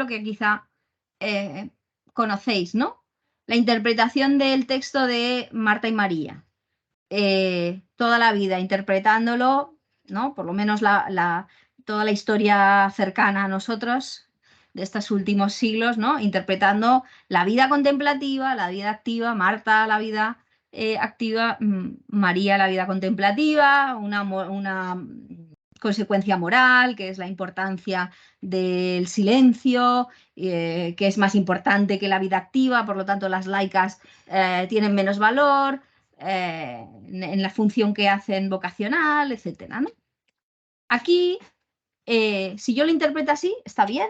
que quizá conocéis, ¿no? La interpretación del texto de Marta y María. Toda la vida interpretándolo, ¿no? Por lo menos toda la historia cercana a nosotros de estos últimos siglos, ¿no? Interpretando la vida contemplativa, la vida activa, Marta la vida activa, María la vida contemplativa, una consecuencia moral, que es la importancia del silencio, que es más importante que la vida activa, por lo tanto las laicas tienen menos valor, en la función que hacen vocacional, etcétera, ¿no? Aquí, si yo lo interpreto así, está bien.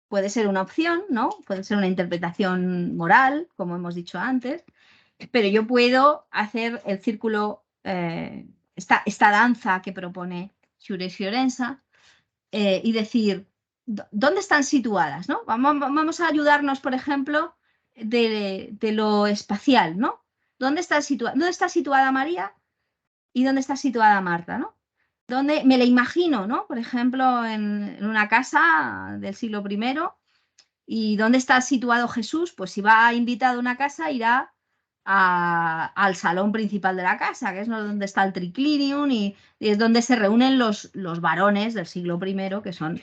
Puede ser una opción, ¿no? Puede ser una interpretación moral, como hemos dicho antes, pero yo puedo hacer el círculo, esta danza que propone Sciure-Fiorenza y decir, ¿dónde están situadas? ¿No? Vamos a ayudarnos, por ejemplo, de lo espacial, ¿no? ¿Dónde está situada María y dónde está situada Marta, ¿no? ¿Dónde me la imagino, ¿no? Por ejemplo, en una casa del siglo I. ¿Y dónde está situado Jesús? Pues si va invitado a una casa, irá al salón principal de la casa, que es donde está el triclinium y es donde se reúnen los varones del siglo I, que son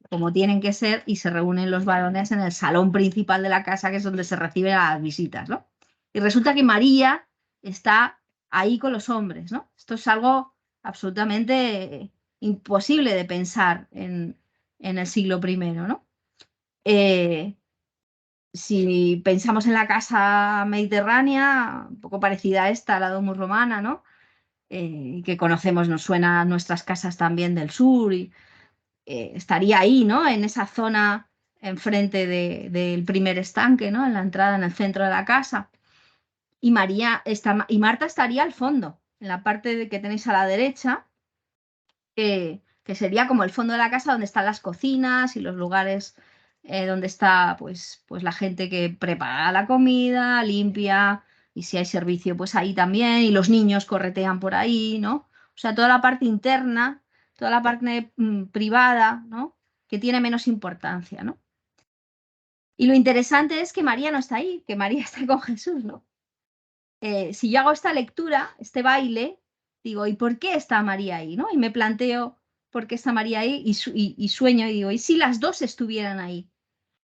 como tienen que ser, y se reúnen los varones en el salón principal de la casa, que es donde se reciben las visitas, ¿no? Y resulta que María está ahí con los hombres, ¿no? Esto es algo absolutamente imposible de pensar en el siglo I, ¿no? Si pensamos en la casa mediterránea, un poco parecida a esta, la Domus Romana, ¿no? Que conocemos, nos suena a nuestras casas también del sur, y estaría ahí, ¿no? En esa zona enfrente del primer estanque, ¿no? En la entrada, en el centro de la casa. Y Marta estaría al fondo, en la parte que tenéis a la derecha, que sería como el fondo de la casa donde están las cocinas y los lugares donde está pues la gente que prepara la comida, limpia, y si hay servicio pues ahí también, y los niños corretean por ahí, ¿no? O sea, toda la parte interna, toda la parte privada, ¿no? Que tiene menos importancia, ¿no? Y lo interesante es que María no está ahí, que María está con Jesús, ¿no? Si yo hago esta lectura, este baile, digo, ¿y por qué está María ahí? ¿No? Y me planteo por qué está María ahí y sueño y digo, ¿y si las dos estuvieran ahí?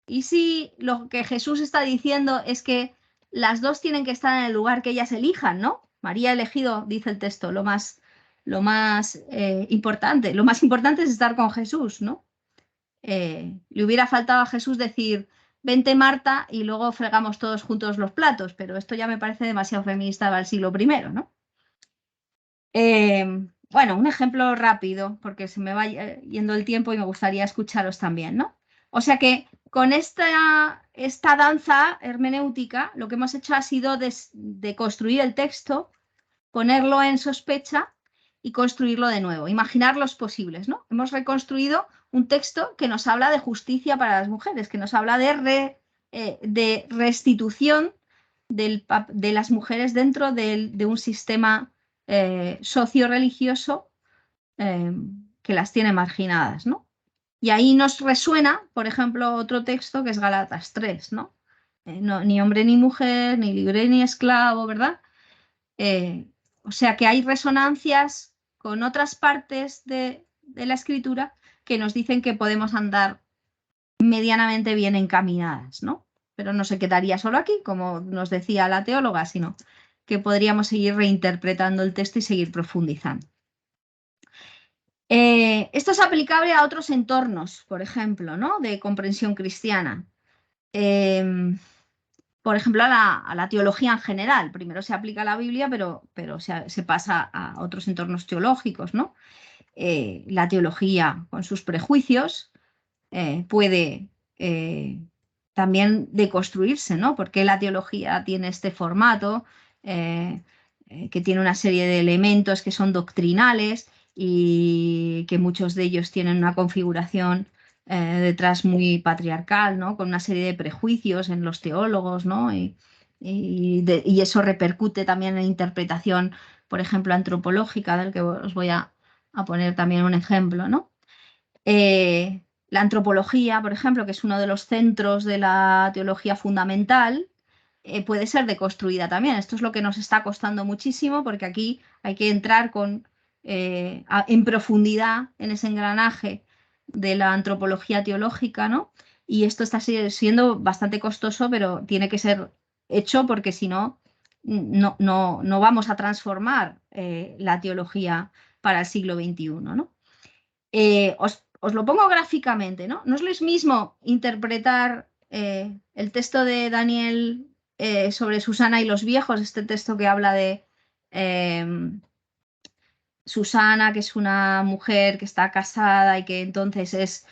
¿Y si lo que Jesús está diciendo es que las dos tienen que estar en el lugar que ellas elijan, ¿no? María ha elegido, dice el texto, lo más importante. Lo más importante es estar con Jesús, ¿no? Le hubiera faltado a Jesús decir, vente Marta y luego fregamos todos juntos los platos, pero esto ya me parece demasiado feminista del siglo I, ¿no? Bueno, un ejemplo rápido, porque se me va yendo el tiempo y me gustaría escucharos también, ¿no? O sea que con esta danza hermenéutica lo que hemos hecho ha sido de construir el texto, ponerlo en sospecha y construirlo de nuevo, imaginar los posibles, ¿no? Hemos reconstruido un texto que nos habla de justicia para las mujeres, que nos habla de restitución de las mujeres dentro de un sistema socio-religioso que las tiene marginadas, ¿no? Y ahí nos resuena, por ejemplo, otro texto que es Gálatas 3, ¿no? Ni hombre ni mujer, ni libre ni esclavo, ¿verdad? O sea que hay resonancias con otras partes de la escritura que nos dicen que podemos andar medianamente bien encaminadas, ¿no? Pero no se quedaría solo aquí, como nos decía la teóloga, sino que podríamos seguir reinterpretando el texto y seguir profundizando. Esto es aplicable a otros entornos, por ejemplo, ¿no? De comprensión cristiana. Por ejemplo, a la teología en general. Primero se aplica a la Biblia, pero se pasa a otros entornos teológicos, ¿no? La teología, con sus prejuicios, puede también deconstruirse, ¿no? Porque la teología tiene este formato, que tiene una serie de elementos que son doctrinales y que muchos de ellos tienen una configuración detrás muy patriarcal, ¿no? Con una serie de prejuicios en los teólogos, ¿no? Y eso repercute también en la interpretación, por ejemplo, antropológica, del que os voy a poner también un ejemplo, ¿no? La antropología, por ejemplo, que es uno de los centros de la teología fundamental, puede ser deconstruida también. Esto es lo que nos está costando muchísimo, porque aquí hay que entrar en profundidad en ese engranaje de la antropología teológica, ¿no? Y esto está siendo bastante costoso, pero tiene que ser hecho porque si no, no vamos a transformar la teología para el siglo XXI, ¿no? Os lo pongo gráficamente, ¿no? No es lo mismo interpretar el texto de Daniel sobre Susana y los viejos, este texto que habla de Susana, que es una mujer que está casada y que entonces es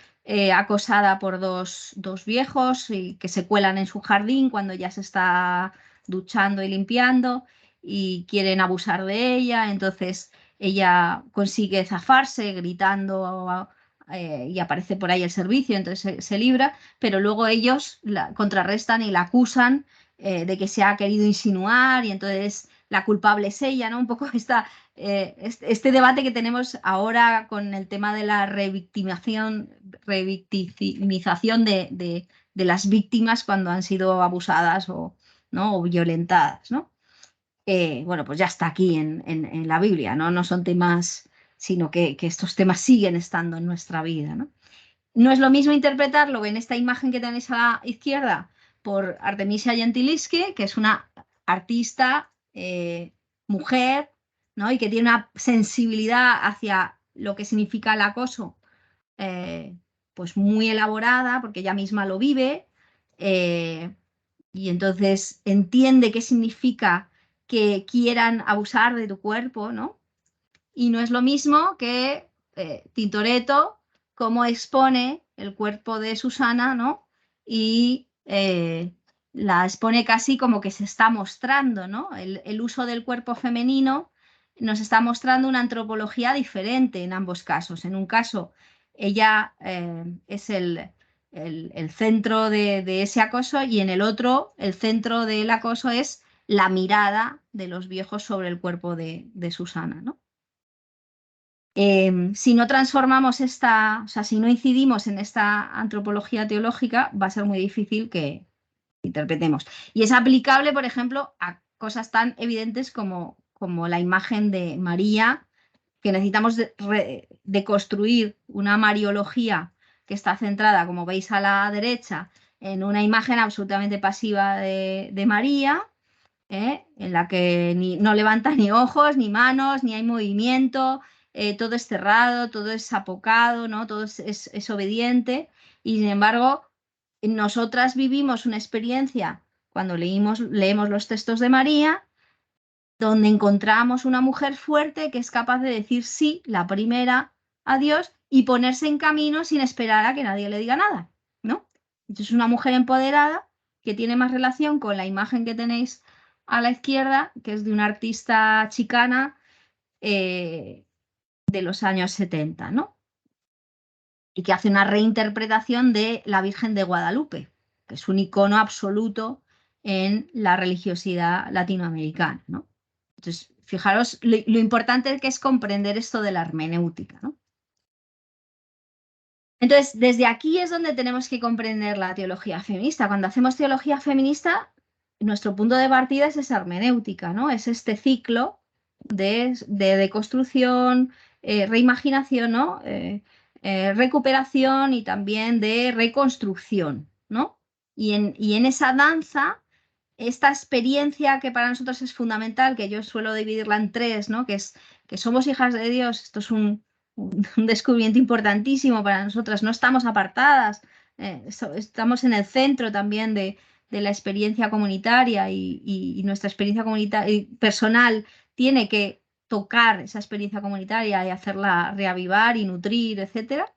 acosada por dos viejos y que se cuelan en su jardín cuando ya se está duchando y limpiando y quieren abusar de ella, entonces ella consigue zafarse gritando y aparece por ahí el servicio, entonces se libra, pero luego ellos la contrarrestan y la acusan de que se ha querido insinuar y entonces la culpable es ella, ¿no? Un poco este debate que tenemos ahora con el tema de la revictimización de las víctimas cuando han sido abusadas ¿no? o violentadas, ¿no? Bueno, pues ya está aquí en la Biblia, ¿no? No son temas, sino que estos temas siguen estando en nuestra vida, ¿no? No es lo mismo interpretarlo en esta imagen que tenéis a la izquierda por Artemisia Gentileschi, que es una artista mujer, ¿no? Y que tiene una sensibilidad hacia lo que significa el acoso, pues muy elaborada, porque ella misma lo vive, y entonces entiende qué significa que quieran abusar de tu cuerpo, ¿no? Y no es lo mismo que Tintoretto, cómo expone el cuerpo de Susana, ¿no? Y la expone casi como que se está mostrando, ¿no? El uso del cuerpo femenino nos está mostrando una antropología diferente en ambos casos. En un caso, ella es el centro de ese acoso y en el otro, el centro del acoso es la mirada de los viejos sobre el cuerpo de Susana, ¿no? Si no transformamos o sea, si no incidimos en esta antropología teológica, va a ser muy difícil que interpretemos. Y es aplicable, por ejemplo, a cosas tan evidentes como la imagen de María, que necesitamos deconstruir una mariología que está centrada, como veis a la derecha, en una imagen absolutamente pasiva de María, en la que no levanta ni ojos, ni manos, ni hay movimiento, todo es cerrado, todo es apocado, ¿no? Todo es obediente y sin embargo nosotras vivimos una experiencia cuando leemos los textos de María donde encontramos una mujer fuerte que es capaz de decir sí, la primera, a Dios y ponerse en camino sin esperar a que nadie le diga nada, ¿no? Entonces es una mujer empoderada que tiene más relación con la imagen que tenéis a la izquierda, que es de una artista chicana de los años 70, ¿no? Y que hace una reinterpretación de la Virgen de Guadalupe, que es un icono absoluto en la religiosidad latinoamericana, ¿no? Entonces, fijaros lo importante que es comprender esto de la hermenéutica, ¿no? Entonces, desde aquí es donde tenemos que comprender la teología feminista. Cuando hacemos teología feminista, nuestro punto de partida es esa hermenéutica, ¿no? Es este ciclo de deconstrucción, reimaginación, ¿no? Recuperación y también de reconstrucción, ¿no? Y en esa danza, esta experiencia que para nosotros es fundamental, que yo suelo dividirla en tres, ¿no? Que es que somos hijas de Dios, esto es un descubrimiento importantísimo para nosotras, no estamos apartadas, estamos en el centro también de la experiencia comunitaria y nuestra experiencia comunitaria personal tiene que tocar esa experiencia comunitaria y hacerla reavivar y nutrir, etcétera.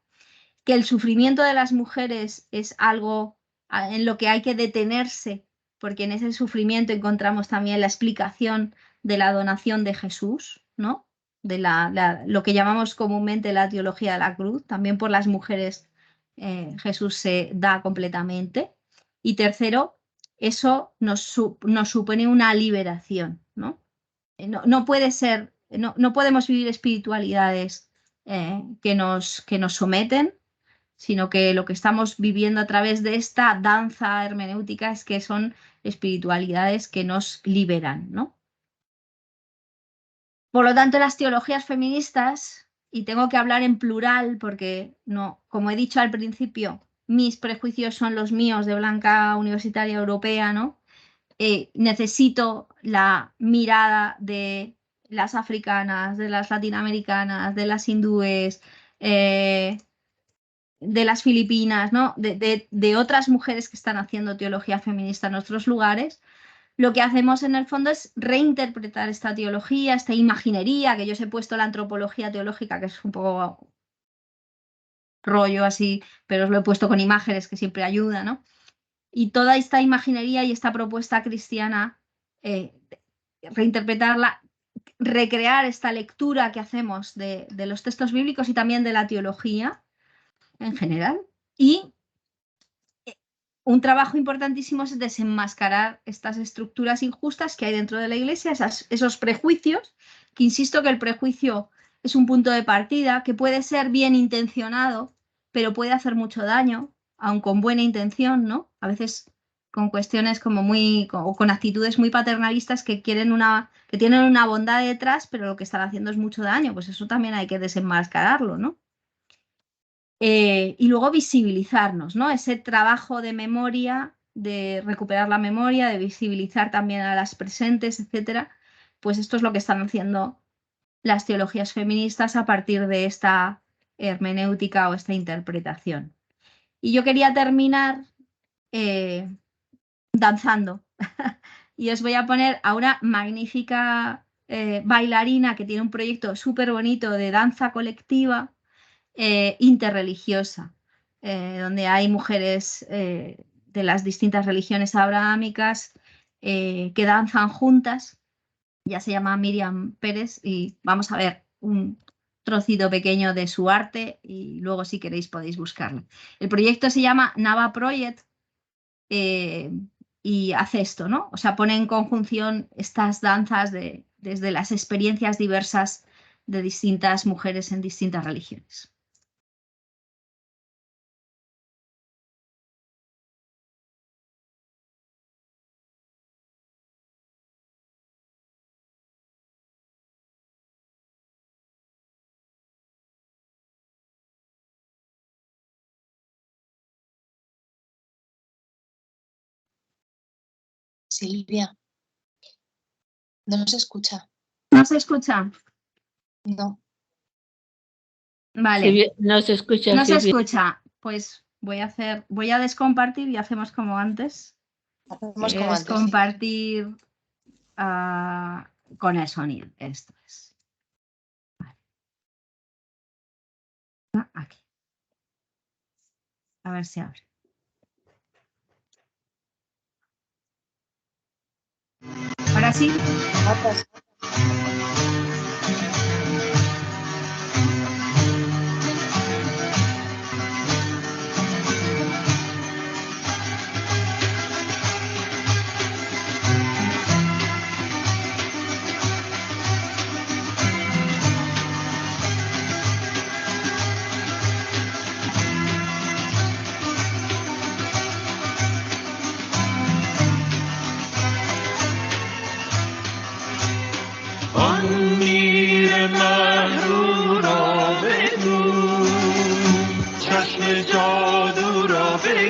Que el sufrimiento de las mujeres es algo en lo que hay que detenerse, porque en ese sufrimiento encontramos también la explicación de la donación de Jesús, ¿no? De lo que llamamos comúnmente la teología de la cruz. También por las mujeres Jesús se da completamente. Y tercero, eso nos supone una liberación, ¿no? No puede ser, no podemos vivir espiritualidades que nos someten, sino que lo que estamos viviendo a través de esta danza hermenéutica es que son espiritualidades que nos liberan, ¿no? Por lo tanto, las teologías feministas, y tengo que hablar en plural porque no, como he dicho al principio, mis prejuicios son los míos de blanca universitaria europea, ¿no? Necesito la mirada de las africanas, de las latinoamericanas, de las hindúes, de las Filipinas, ¿no? De otras mujeres que están haciendo teología feminista en otros lugares. Lo que hacemos en el fondo es reinterpretar esta teología, esta imaginería, que yo os he puesto la antropología teológica, que es un poco rollo así, pero os lo he puesto con imágenes que siempre ayuda, ¿no? Y toda esta imaginería y esta propuesta cristiana, reinterpretarla, recrear esta lectura que hacemos de los textos bíblicos y también de la teología en general. Y un trabajo importantísimo es desenmascarar estas estructuras injustas que hay dentro de la Iglesia, esos prejuicios, que insisto que el prejuicio es un punto de partida que puede ser bien intencionado, pero puede hacer mucho daño, aun con buena intención, ¿no? A veces con cuestiones como o con actitudes muy paternalistas que tienen una bondad detrás, pero lo que están haciendo es mucho daño, pues eso también hay que desenmascararlo, ¿no? Y luego visibilizarnos, ¿no? Ese trabajo de memoria, de recuperar la memoria, de visibilizar también a las presentes, etcétera. Pues esto es lo que están haciendo las teologías feministas a partir de esta hermenéutica o esta interpretación. Y yo quería terminar danzando. Y os voy a poner a una magnífica bailarina que tiene un proyecto súper bonito de danza colectiva interreligiosa, donde hay mujeres de las distintas religiones abrahámicas que danzan juntas. Ya se llama Miriam Pérez y vamos a ver un trocito pequeño de su arte y luego si queréis podéis buscarlo. El proyecto se llama Nava Project y hace esto, ¿no? O sea, pone en conjunción estas danzas desde las experiencias diversas de distintas mujeres en distintas religiones. Silvia, no se escucha. ¿No se escucha? No. Vale. Silvia, no se escucha. No se Silvia. escucha. Pues voy a descompartir y hacemos como antes. Hacemos como antes. Compartir con el sonido. Esto es. Vale. Aquí. A ver si abre. Ahora sí.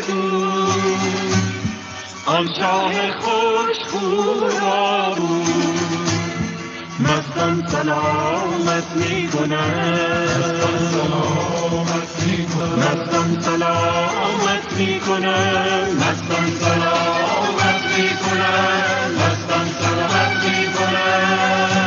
دور آن شاه خوش‌خو را مستان سلامت می‌کنند مستان سلامت می‌کنند مستان سلامت می‌کنند مستان سلامت می‌کنند.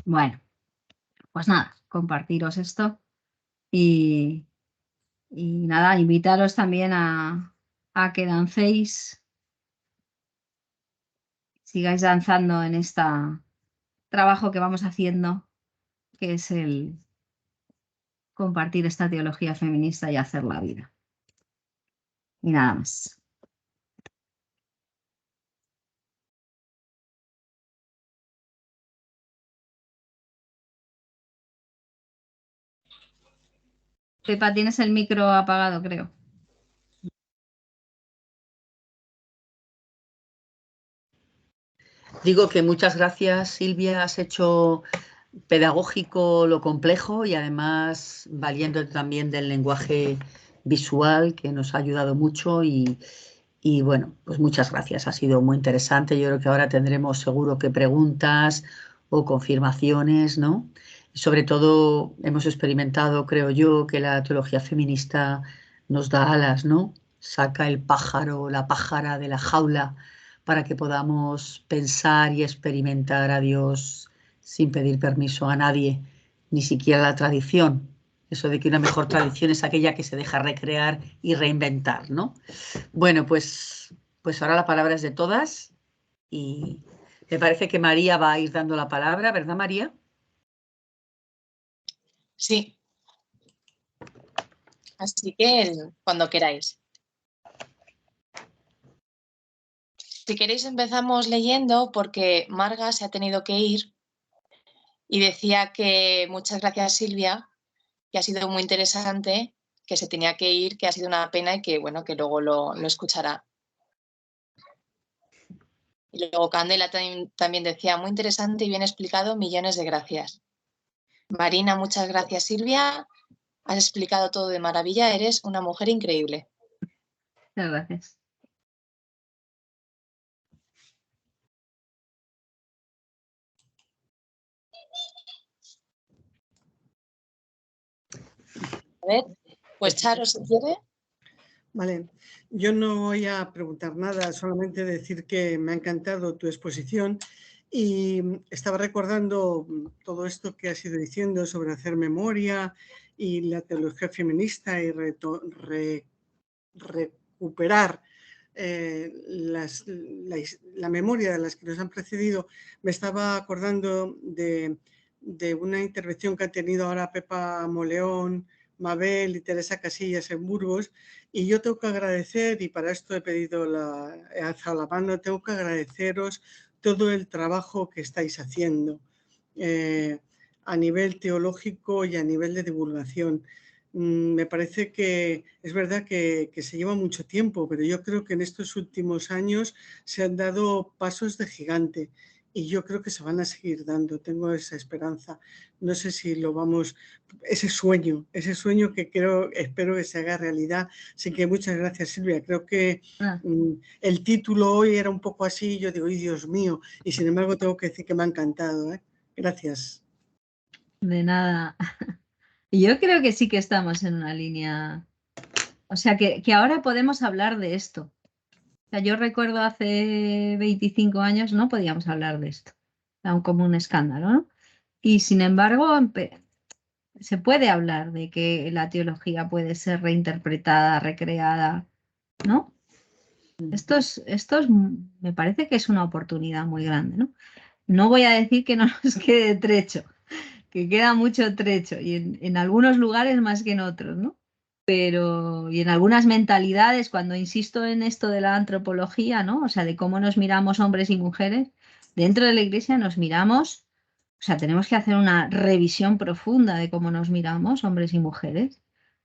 Bueno, pues nada, compartiros esto y nada, invitaros también a que dancéis, sigáis danzando en este trabajo que vamos haciendo, que es el compartir esta teología feminista y hacer la vida. Y nada más. Pepa, tienes el micro apagado, creo. Digo que muchas gracias, Silvia, has hecho pedagógico lo complejo y además valiéndote también del lenguaje visual que nos ha ayudado mucho y bueno, pues muchas gracias, ha sido muy interesante. Yo creo que ahora tendremos seguro que preguntas o confirmaciones, ¿no? Y sobre todo hemos experimentado, creo yo, que la teología feminista nos da alas, ¿no? Saca el pájaro, la pájara de la jaula para que podamos pensar y experimentar a Dios sin pedir permiso a nadie, ni siquiera a la tradición. Eso de que una mejor tradición es aquella que se deja recrear y reinventar, ¿no? Bueno, pues ahora la palabra es de todas y me parece que María va a ir dando la palabra, ¿verdad, María? Sí. Así que cuando queráis. Si queréis empezamos leyendo porque Marga se ha tenido que ir y decía que muchas gracias Silvia, que ha sido muy interesante, que se tenía que ir, que ha sido una pena y que bueno, que luego lo escuchará. Y luego Candela también decía, muy interesante y bien explicado, millones de gracias. Marina, muchas gracias Silvia, has explicado todo de maravilla, eres una mujer increíble. Muchas gracias. A ver, pues Charo, si quiere. Vale, yo no voy a preguntar nada, solamente decir que me ha encantado tu exposición y estaba recordando todo esto que has ido diciendo sobre hacer memoria y la teología feminista y recuperar la memoria de las que nos han precedido. Me estaba acordando de una intervención que han tenido ahora Pepa Moleón, Mabel y Teresa Casillas en Burgos, y yo tengo que agradecer, y para esto he alzado la mano, tengo que agradeceros todo el trabajo que estáis haciendo a nivel teológico y a nivel de divulgación. Me parece que es verdad que se lleva mucho tiempo, pero yo creo que en estos últimos años se han dado pasos de gigante y yo creo que se van a seguir dando, tengo esa esperanza. No sé si lo vamos, ese sueño que espero que se haga realidad. Así que muchas gracias, Silvia. Creo que el título hoy era un poco así, yo digo, ¡ay, Dios mío! Y sin embargo tengo que decir que me ha encantado, ¿eh? Gracias. De nada. Yo creo que sí que estamos en una línea, o sea, que ahora podemos hablar de esto. O sea, yo recuerdo hace 25 años no podíamos hablar de esto, era como un escándalo, ¿no? Y sin embargo, se puede hablar de que la teología puede ser reinterpretada, recreada, ¿no? Esto me parece que es una oportunidad muy grande, ¿no? No voy a decir que no nos quede trecho, que queda mucho trecho y en algunos lugares más que en otros, ¿no? Pero, y en algunas mentalidades, cuando insisto en esto de la antropología, ¿no? O sea, de cómo nos miramos hombres y mujeres, dentro de la iglesia nos miramos, o sea, tenemos que hacer una revisión profunda de cómo nos miramos hombres y mujeres,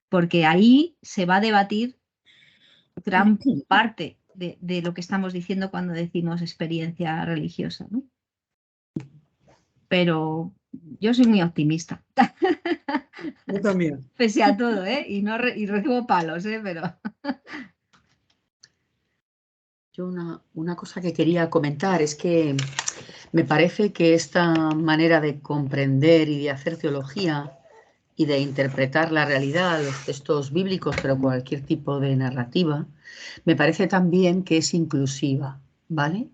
porque ahí se va a debatir gran parte de lo que estamos diciendo cuando decimos experiencia religiosa, ¿no? pero yo soy muy optimista. Yo también. Pese a todo, ¿eh? Y recibo palos, ¿eh? Pero... Yo una cosa que quería comentar es que me parece que esta manera de comprender y de hacer teología y de interpretar la realidad, los textos bíblicos, pero cualquier tipo de narrativa, me parece también que es inclusiva, ¿vale?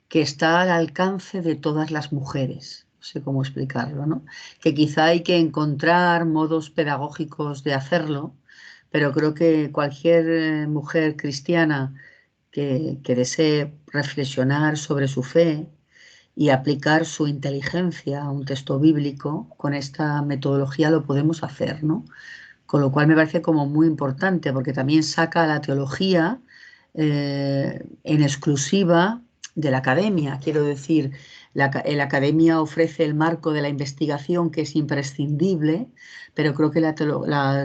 Que está al alcance de todas las mujeres. No sé cómo explicarlo, ¿no? Que quizá hay que encontrar modos pedagógicos de hacerlo, pero creo que cualquier mujer cristiana que desee reflexionar sobre su fe y aplicar su inteligencia a un texto bíblico, con esta metodología lo podemos hacer, ¿no? Con lo cual me parece como muy importante, porque también saca la teología en exclusiva de la academia. Quiero decir, la academia ofrece el marco de la investigación que es imprescindible, pero creo que la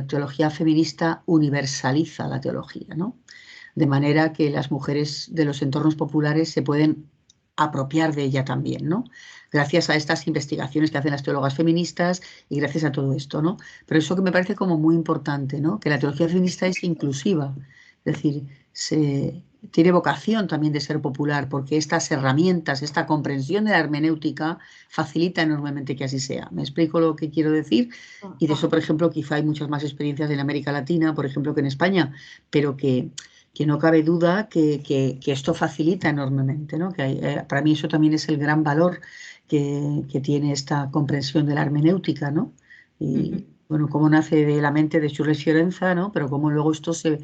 teología feminista universaliza la teología, ¿no? De manera que las mujeres de los entornos populares se pueden apropiar de ella también, ¿no? Gracias a estas investigaciones que hacen las teólogas feministas y gracias a todo esto, ¿no? Pero eso que me parece como muy importante, ¿no? Que la teología feminista es inclusiva, es decir, tiene vocación también de ser popular, porque estas herramientas, esta comprensión de la hermenéutica facilita enormemente que así sea. ¿Me explico lo que quiero decir? Y de eso, por ejemplo, quizá hay muchas más experiencias en América Latina, por ejemplo, que en España, pero que no cabe duda que esto facilita enormemente, ¿no? Para mí eso también es el gran valor que tiene esta comprensión de la hermenéutica, ¿no? Y bueno, cómo nace de la mente de Jules Fiorenza, ¿no? Pero cómo luego esto se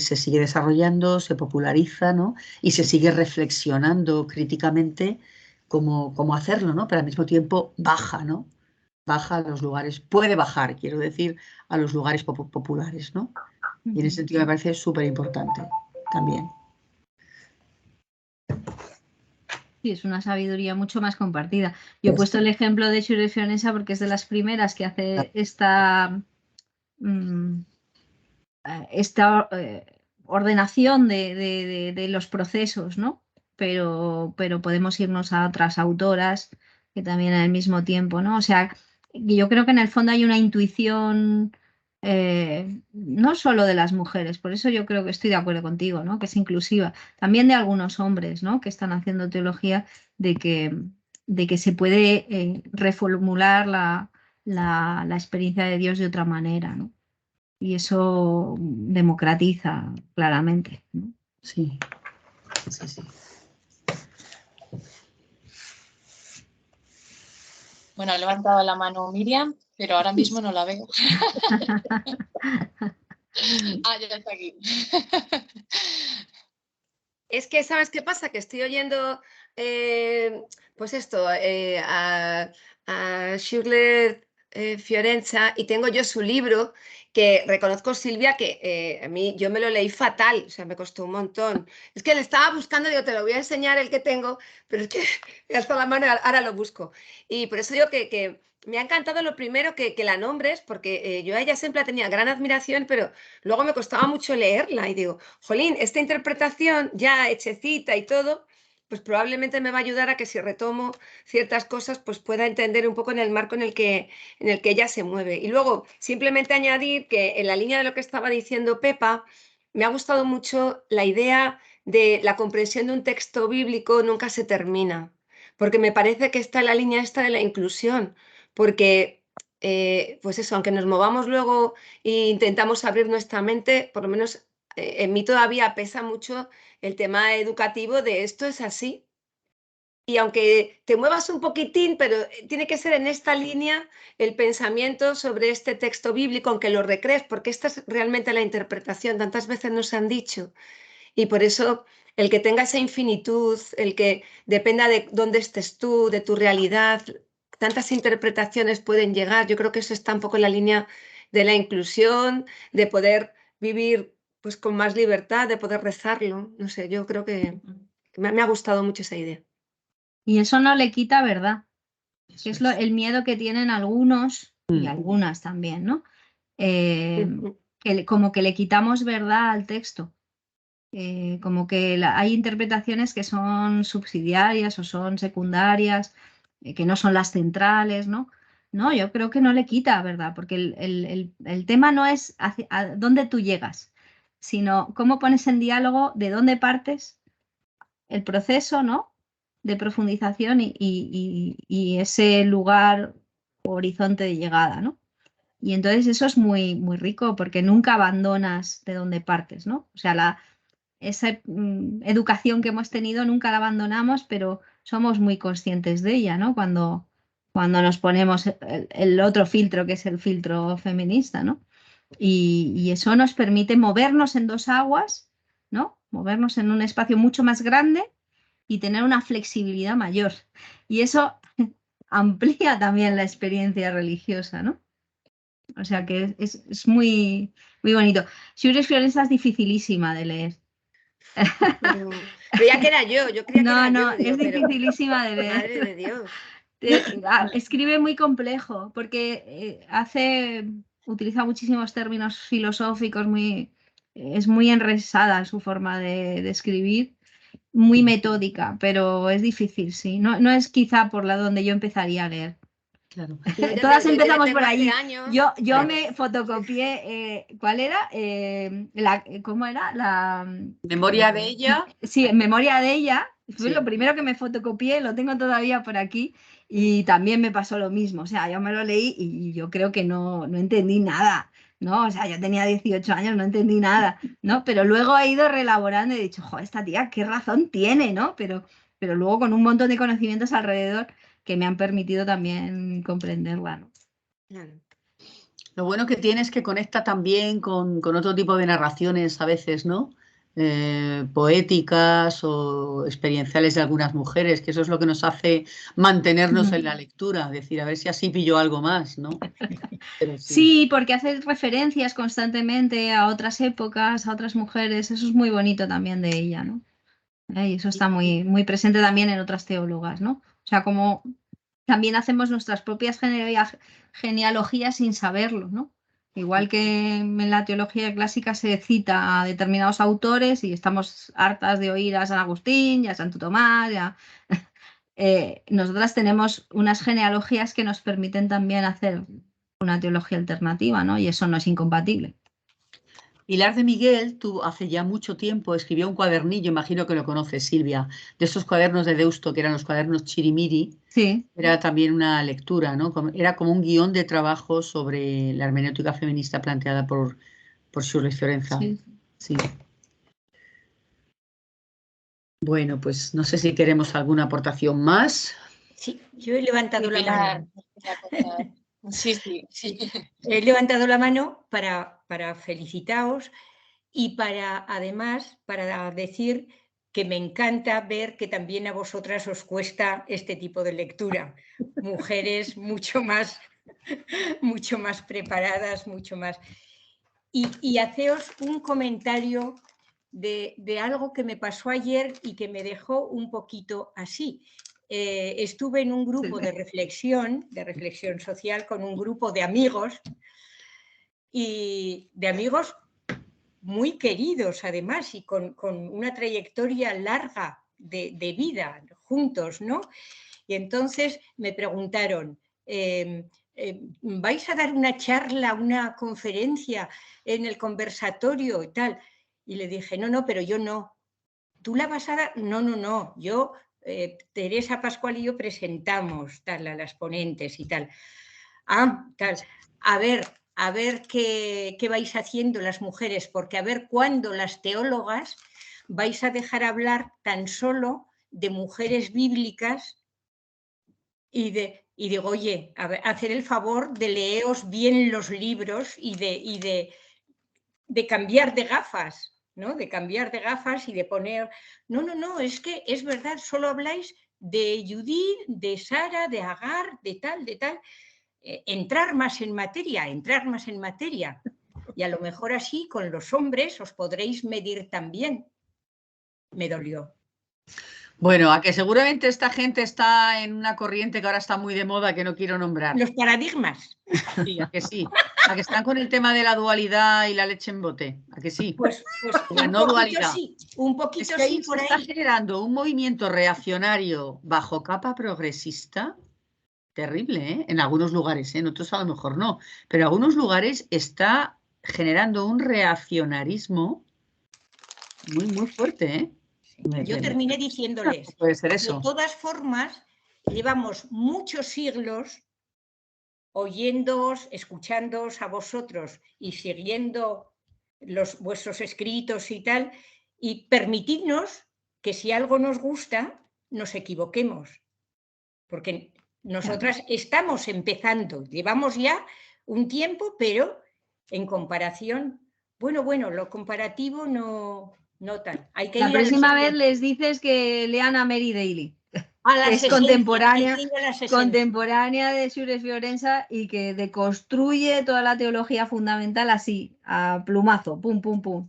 sigue desarrollando, se populariza, ¿no? Y se sigue reflexionando críticamente cómo hacerlo, ¿no? Pero al mismo tiempo baja, ¿no? Baja a los lugares, puede bajar, quiero decir, a los lugares populares, ¿no? Y en ese sentido me parece súper importante también. Sí, es una sabiduría mucho más compartida. Yo he puesto el ejemplo de Jules Fiorenza porque es de las primeras que hace esta ordenación de los procesos, ¿no? Pero podemos irnos a otras autoras que también al mismo tiempo, ¿no? O sea, yo creo que en el fondo hay una intuición no solo de las mujeres, por eso yo creo que estoy de acuerdo contigo, ¿no? Que es inclusiva, también de algunos hombres, ¿no? Que están haciendo teología de que se puede reformular la experiencia de Dios de otra manera, ¿no? Y eso democratiza claramente, ¿no? Sí, sí, sí. Bueno, ha levantado la mano Miriam, pero ahora mismo no la veo. Ya está aquí. Es que, ¿sabes qué pasa? Que estoy oyendo, pues esto, a Schürrle Fiorenza, y tengo yo su libro, que reconozco, Silvia, que a mí yo me lo leí fatal, o sea, me costó un montón. Es que le estaba buscando, digo, te lo voy a enseñar el que tengo, pero es que me alzo la mano y ahora lo busco. Y por eso digo que me ha encantado lo primero que la nombres, porque yo a ella siempre tenía gran admiración, pero luego me costaba mucho leerla y digo, jolín, esta interpretación ya hechecita y todo, pues probablemente me va a ayudar a que si retomo ciertas cosas, pues pueda entender un poco en el marco en el que ella se mueve. Y luego, simplemente añadir que en la línea de lo que estaba diciendo Pepa, me ha gustado mucho la idea de la comprensión de un texto bíblico nunca se termina, porque me parece que está en la línea esta de la inclusión, porque pues eso, aunque nos movamos luego e intentamos abrir nuestra mente, por lo menos en mí todavía pesa mucho el tema educativo de esto es así. Y aunque te muevas un poquitín, pero tiene que ser en esta línea el pensamiento sobre este texto bíblico, aunque lo recrees, porque esta es realmente la interpretación, tantas veces nos han dicho. Y por eso el que tenga esa infinitud, el que dependa de dónde estés tú, de tu realidad, tantas interpretaciones pueden llegar. Yo creo que eso está un poco en la línea de la inclusión, de poder vivir pues con más libertad, de poder rezarlo. No sé, yo creo que me ha gustado mucho esa idea. Y eso no le quita verdad, que es el miedo que tienen algunos y algunas también, ¿no? Como que le quitamos verdad al texto. Como que hay interpretaciones que son subsidiarias o son secundarias. que no son las centrales, ¿no? No, yo creo que no le quita, ¿verdad? Porque el tema no es a dónde tú llegas, sino cómo pones en diálogo de dónde partes, el proceso, ¿no? De profundización y ese lugar o horizonte de llegada, ¿no? Y entonces eso es muy, muy rico porque nunca abandonas de dónde partes, ¿no? O sea, esa educación que hemos tenido nunca la abandonamos, pero somos muy conscientes de ella, ¿no? Cuando nos ponemos el otro filtro, que es el filtro feminista, ¿no? Y eso nos permite movernos en dos aguas, ¿no? Movernos en un espacio mucho más grande y tener una flexibilidad mayor. Y eso amplía también la experiencia religiosa, ¿no? O sea que es muy, muy bonito. Shures Fiorenza es dificilísima de leer. Pero creía que era yo creía que era No, yo, digo, es pero dificilísima de leer. madre de Dios. Escribe muy complejo porque utiliza muchísimos términos filosóficos, es muy enrevesada su forma de escribir, muy metódica, pero es difícil, sí. No es quizá por la donde yo empezaría a leer. Claro. Todas empezamos tengo por hace allí. años. Yo Claro. me fotocopié, ¿cuál era? ¿Cómo era? Memoria de ella. Sí, en memoria de ella. Fue Sí. lo primero que me fotocopié, lo tengo todavía por aquí y también me pasó lo mismo. O sea, yo me lo leí y yo creo que no entendí nada, ¿no? O sea, yo tenía 18 años, no entendí nada, ¿no? Pero luego he ido reelaborando y he dicho, joder, esta tía, qué razón tiene, ¿no? Pero luego con un montón de conocimientos alrededor que me han permitido también comprenderla, ¿no? Claro. Lo bueno que tiene es que conecta también con otro tipo de narraciones a veces, ¿no? Poéticas o experienciales de algunas mujeres, que eso es lo que nos hace mantenernos en la lectura, decir, a ver si así pillo algo más, ¿no? Pero sí. Sí, porque haces referencias constantemente a otras épocas, a otras mujeres, eso es muy bonito también de ella, ¿no? Y eso está muy, muy presente también en otras teólogas, ¿no? O sea, como también hacemos nuestras propias genealogías sin saberlo, ¿no? Igual que en la teología clásica se cita a determinados autores y estamos hartas de oír a San Agustín y a Santo Tomás, nosotras tenemos unas genealogías que nos permiten también hacer una teología alternativa, ¿no? Y eso no es incompatible. Pilar de Miguel, tú hace ya mucho tiempo escribió un cuadernillo, imagino que lo conoces, Silvia, de esos cuadernos de Deusto, que eran los cuadernos Chirimiri. Sí. Era también una lectura, ¿no? Era como un guión de trabajo sobre la hermenéutica feminista planteada por Shures Fiorenza. Sí. Sí. Bueno, pues no sé si queremos alguna aportación más. Sí, yo he levantado la mano. Sí, sí. He levantado la mano para felicitaros y además para decir que me encanta ver que también a vosotras os cuesta este tipo de lectura. Mujeres mucho más preparadas, mucho más. Y haceos un comentario de algo que me pasó ayer y que me dejó un poquito así. Estuve en un grupo de reflexión social con un grupo de amigos y de amigos muy queridos además y con una trayectoria larga de vida juntos, ¿no? Y entonces me preguntaron, ¿vais a dar una charla, una conferencia en el conversatorio y tal? Y le dije, no, pero yo no. ¿Tú la vas a dar? No, yo, Teresa Pascual y yo presentamos tal, a las ponentes y tal. Ah, tal. A ver qué vais haciendo las mujeres, porque a ver cuándo las teólogas vais a dejar hablar tan solo de mujeres bíblicas y digo, oye, a ver, hacer el favor de leeros bien los libros y de cambiar de gafas, ¿no? De cambiar de gafas y de poner... No, es que es verdad, solo habláis de Judith, de Sara, de Agar, de tal, entrar más en materia. Y a lo mejor así con los hombres os podréis medir también. Me dolió. Bueno, a que seguramente esta gente está en una corriente que ahora está muy de moda que no quiero nombrar. Los paradigmas. Sí, a que sí. A que están con el tema de la dualidad y la leche en bote. A que sí. Pues la no dualidad. Sí, un poquito es que ahí sí por se ahí. está generando un movimiento reaccionario bajo capa progresista Terrible, ¿eh? En algunos lugares, ¿eh? En otros a lo mejor no, pero en algunos lugares está generando un reaccionarismo muy, muy fuerte, ¿eh? Yo terminé diciéndoles, puede ser de eso. todas formas, llevamos muchos siglos oyéndoos, escuchándoos a vosotros y siguiendo vuestros escritos y tal, y permitidnos que si algo nos gusta, nos equivoquemos, porque nosotras estamos empezando, llevamos ya un tiempo, pero en comparación, bueno, lo comparativo no tal. Hay que La ir próxima vez les dices que lean a Mary Daly, a las que es contemporánea de Shures Fiorenza y que deconstruye toda la teología fundamental así, a plumazo, pum, pum, pum.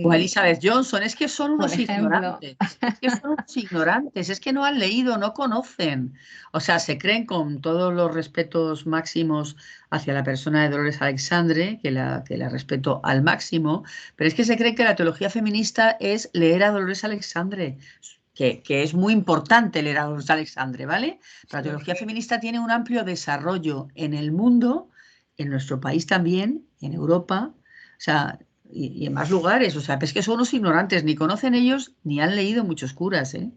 O Elizabeth Johnson, es que son unos por ejemplo. ignorantes, es que son unos ignorantes, es que no han leído, no conocen. O sea, se creen con todos los respetos máximos hacia la persona de Dolores Alexandre, que la respeto al máximo, pero es que se creen que la teología feminista es leer a Dolores Alexandre, que es muy importante leer a Dolores Alexandre, ¿vale? La teología feminista tiene un amplio desarrollo en el mundo, en nuestro país también, en Europa, o sea, y en más lugares, o sea, es que son unos ignorantes, ni conocen ellos, ni han leído muchos curas, ¿eh?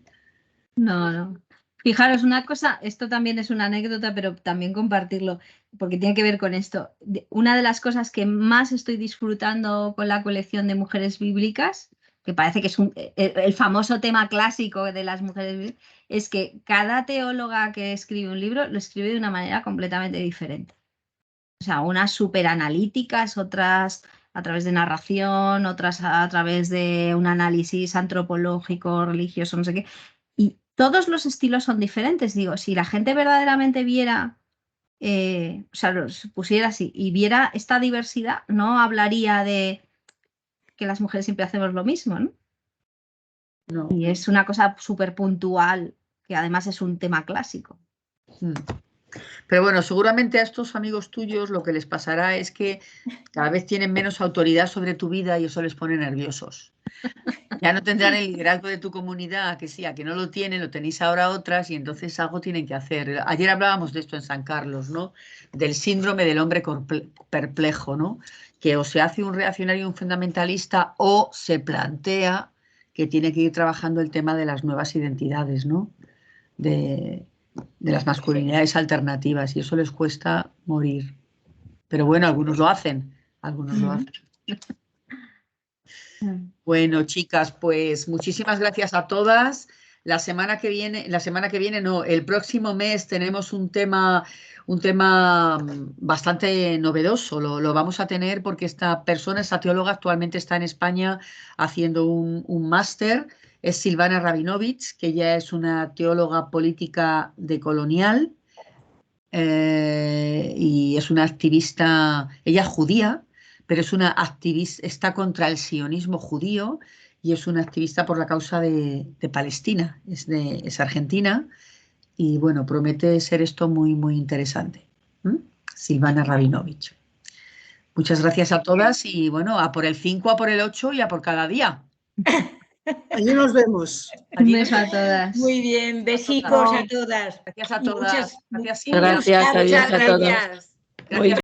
No. Fijaros, una cosa, esto también es una anécdota, pero también compartirlo, porque tiene que ver con esto. Una de las cosas que más estoy disfrutando con la colección de mujeres bíblicas, que parece que es el famoso tema clásico de las mujeres bíblicas, es que cada teóloga que escribe un libro lo escribe de una manera completamente diferente. O sea, unas súper analíticas, otras a través de narración, otras a través de un análisis antropológico, religioso, no sé qué. Y todos los estilos son diferentes. Digo, si la gente verdaderamente viera, o sea, los pusiera así y viera esta diversidad, no hablaría de que las mujeres siempre hacemos lo mismo, ¿no? No. Y es una cosa súper puntual, que además es un tema clásico. Pero bueno, seguramente a estos amigos tuyos lo que les pasará es que cada vez tienen menos autoridad sobre tu vida y eso les pone nerviosos. Ya no tendrán el liderazgo de tu comunidad, que sí, a que no lo tienen, lo tenéis ahora otras y entonces algo tienen que hacer. Ayer hablábamos de esto en San Carlos, ¿no? Del síndrome del hombre perplejo, ¿no? Que o se hace un reaccionario, un fundamentalista, o se plantea que tiene que ir trabajando el tema de las nuevas identidades, ¿no? De las masculinidades alternativas, y eso les cuesta morir. Pero bueno, algunos lo hacen, algunos lo hacen. Bueno, chicas, pues muchísimas gracias a todas. La semana que viene no, el próximo mes tenemos un tema bastante novedoso. Lo vamos a tener porque esta teóloga, actualmente está en España haciendo un máster. Es Silvana Rabinovich, que ya es una teóloga política decolonial y es una activista, ella es judía, pero es una activista, está contra el sionismo judío y es una activista por la causa de Palestina, es argentina y bueno, promete ser esto muy, muy interesante. Silvana Rabinovich. Muchas gracias a todas y bueno, a por el 5, a por el 8 y a por cada día. Allí nos vemos. Un beso a todas. Muy bien, besicos a todas. Gracias a todas. Gracias, Muchas gracias. Gracias.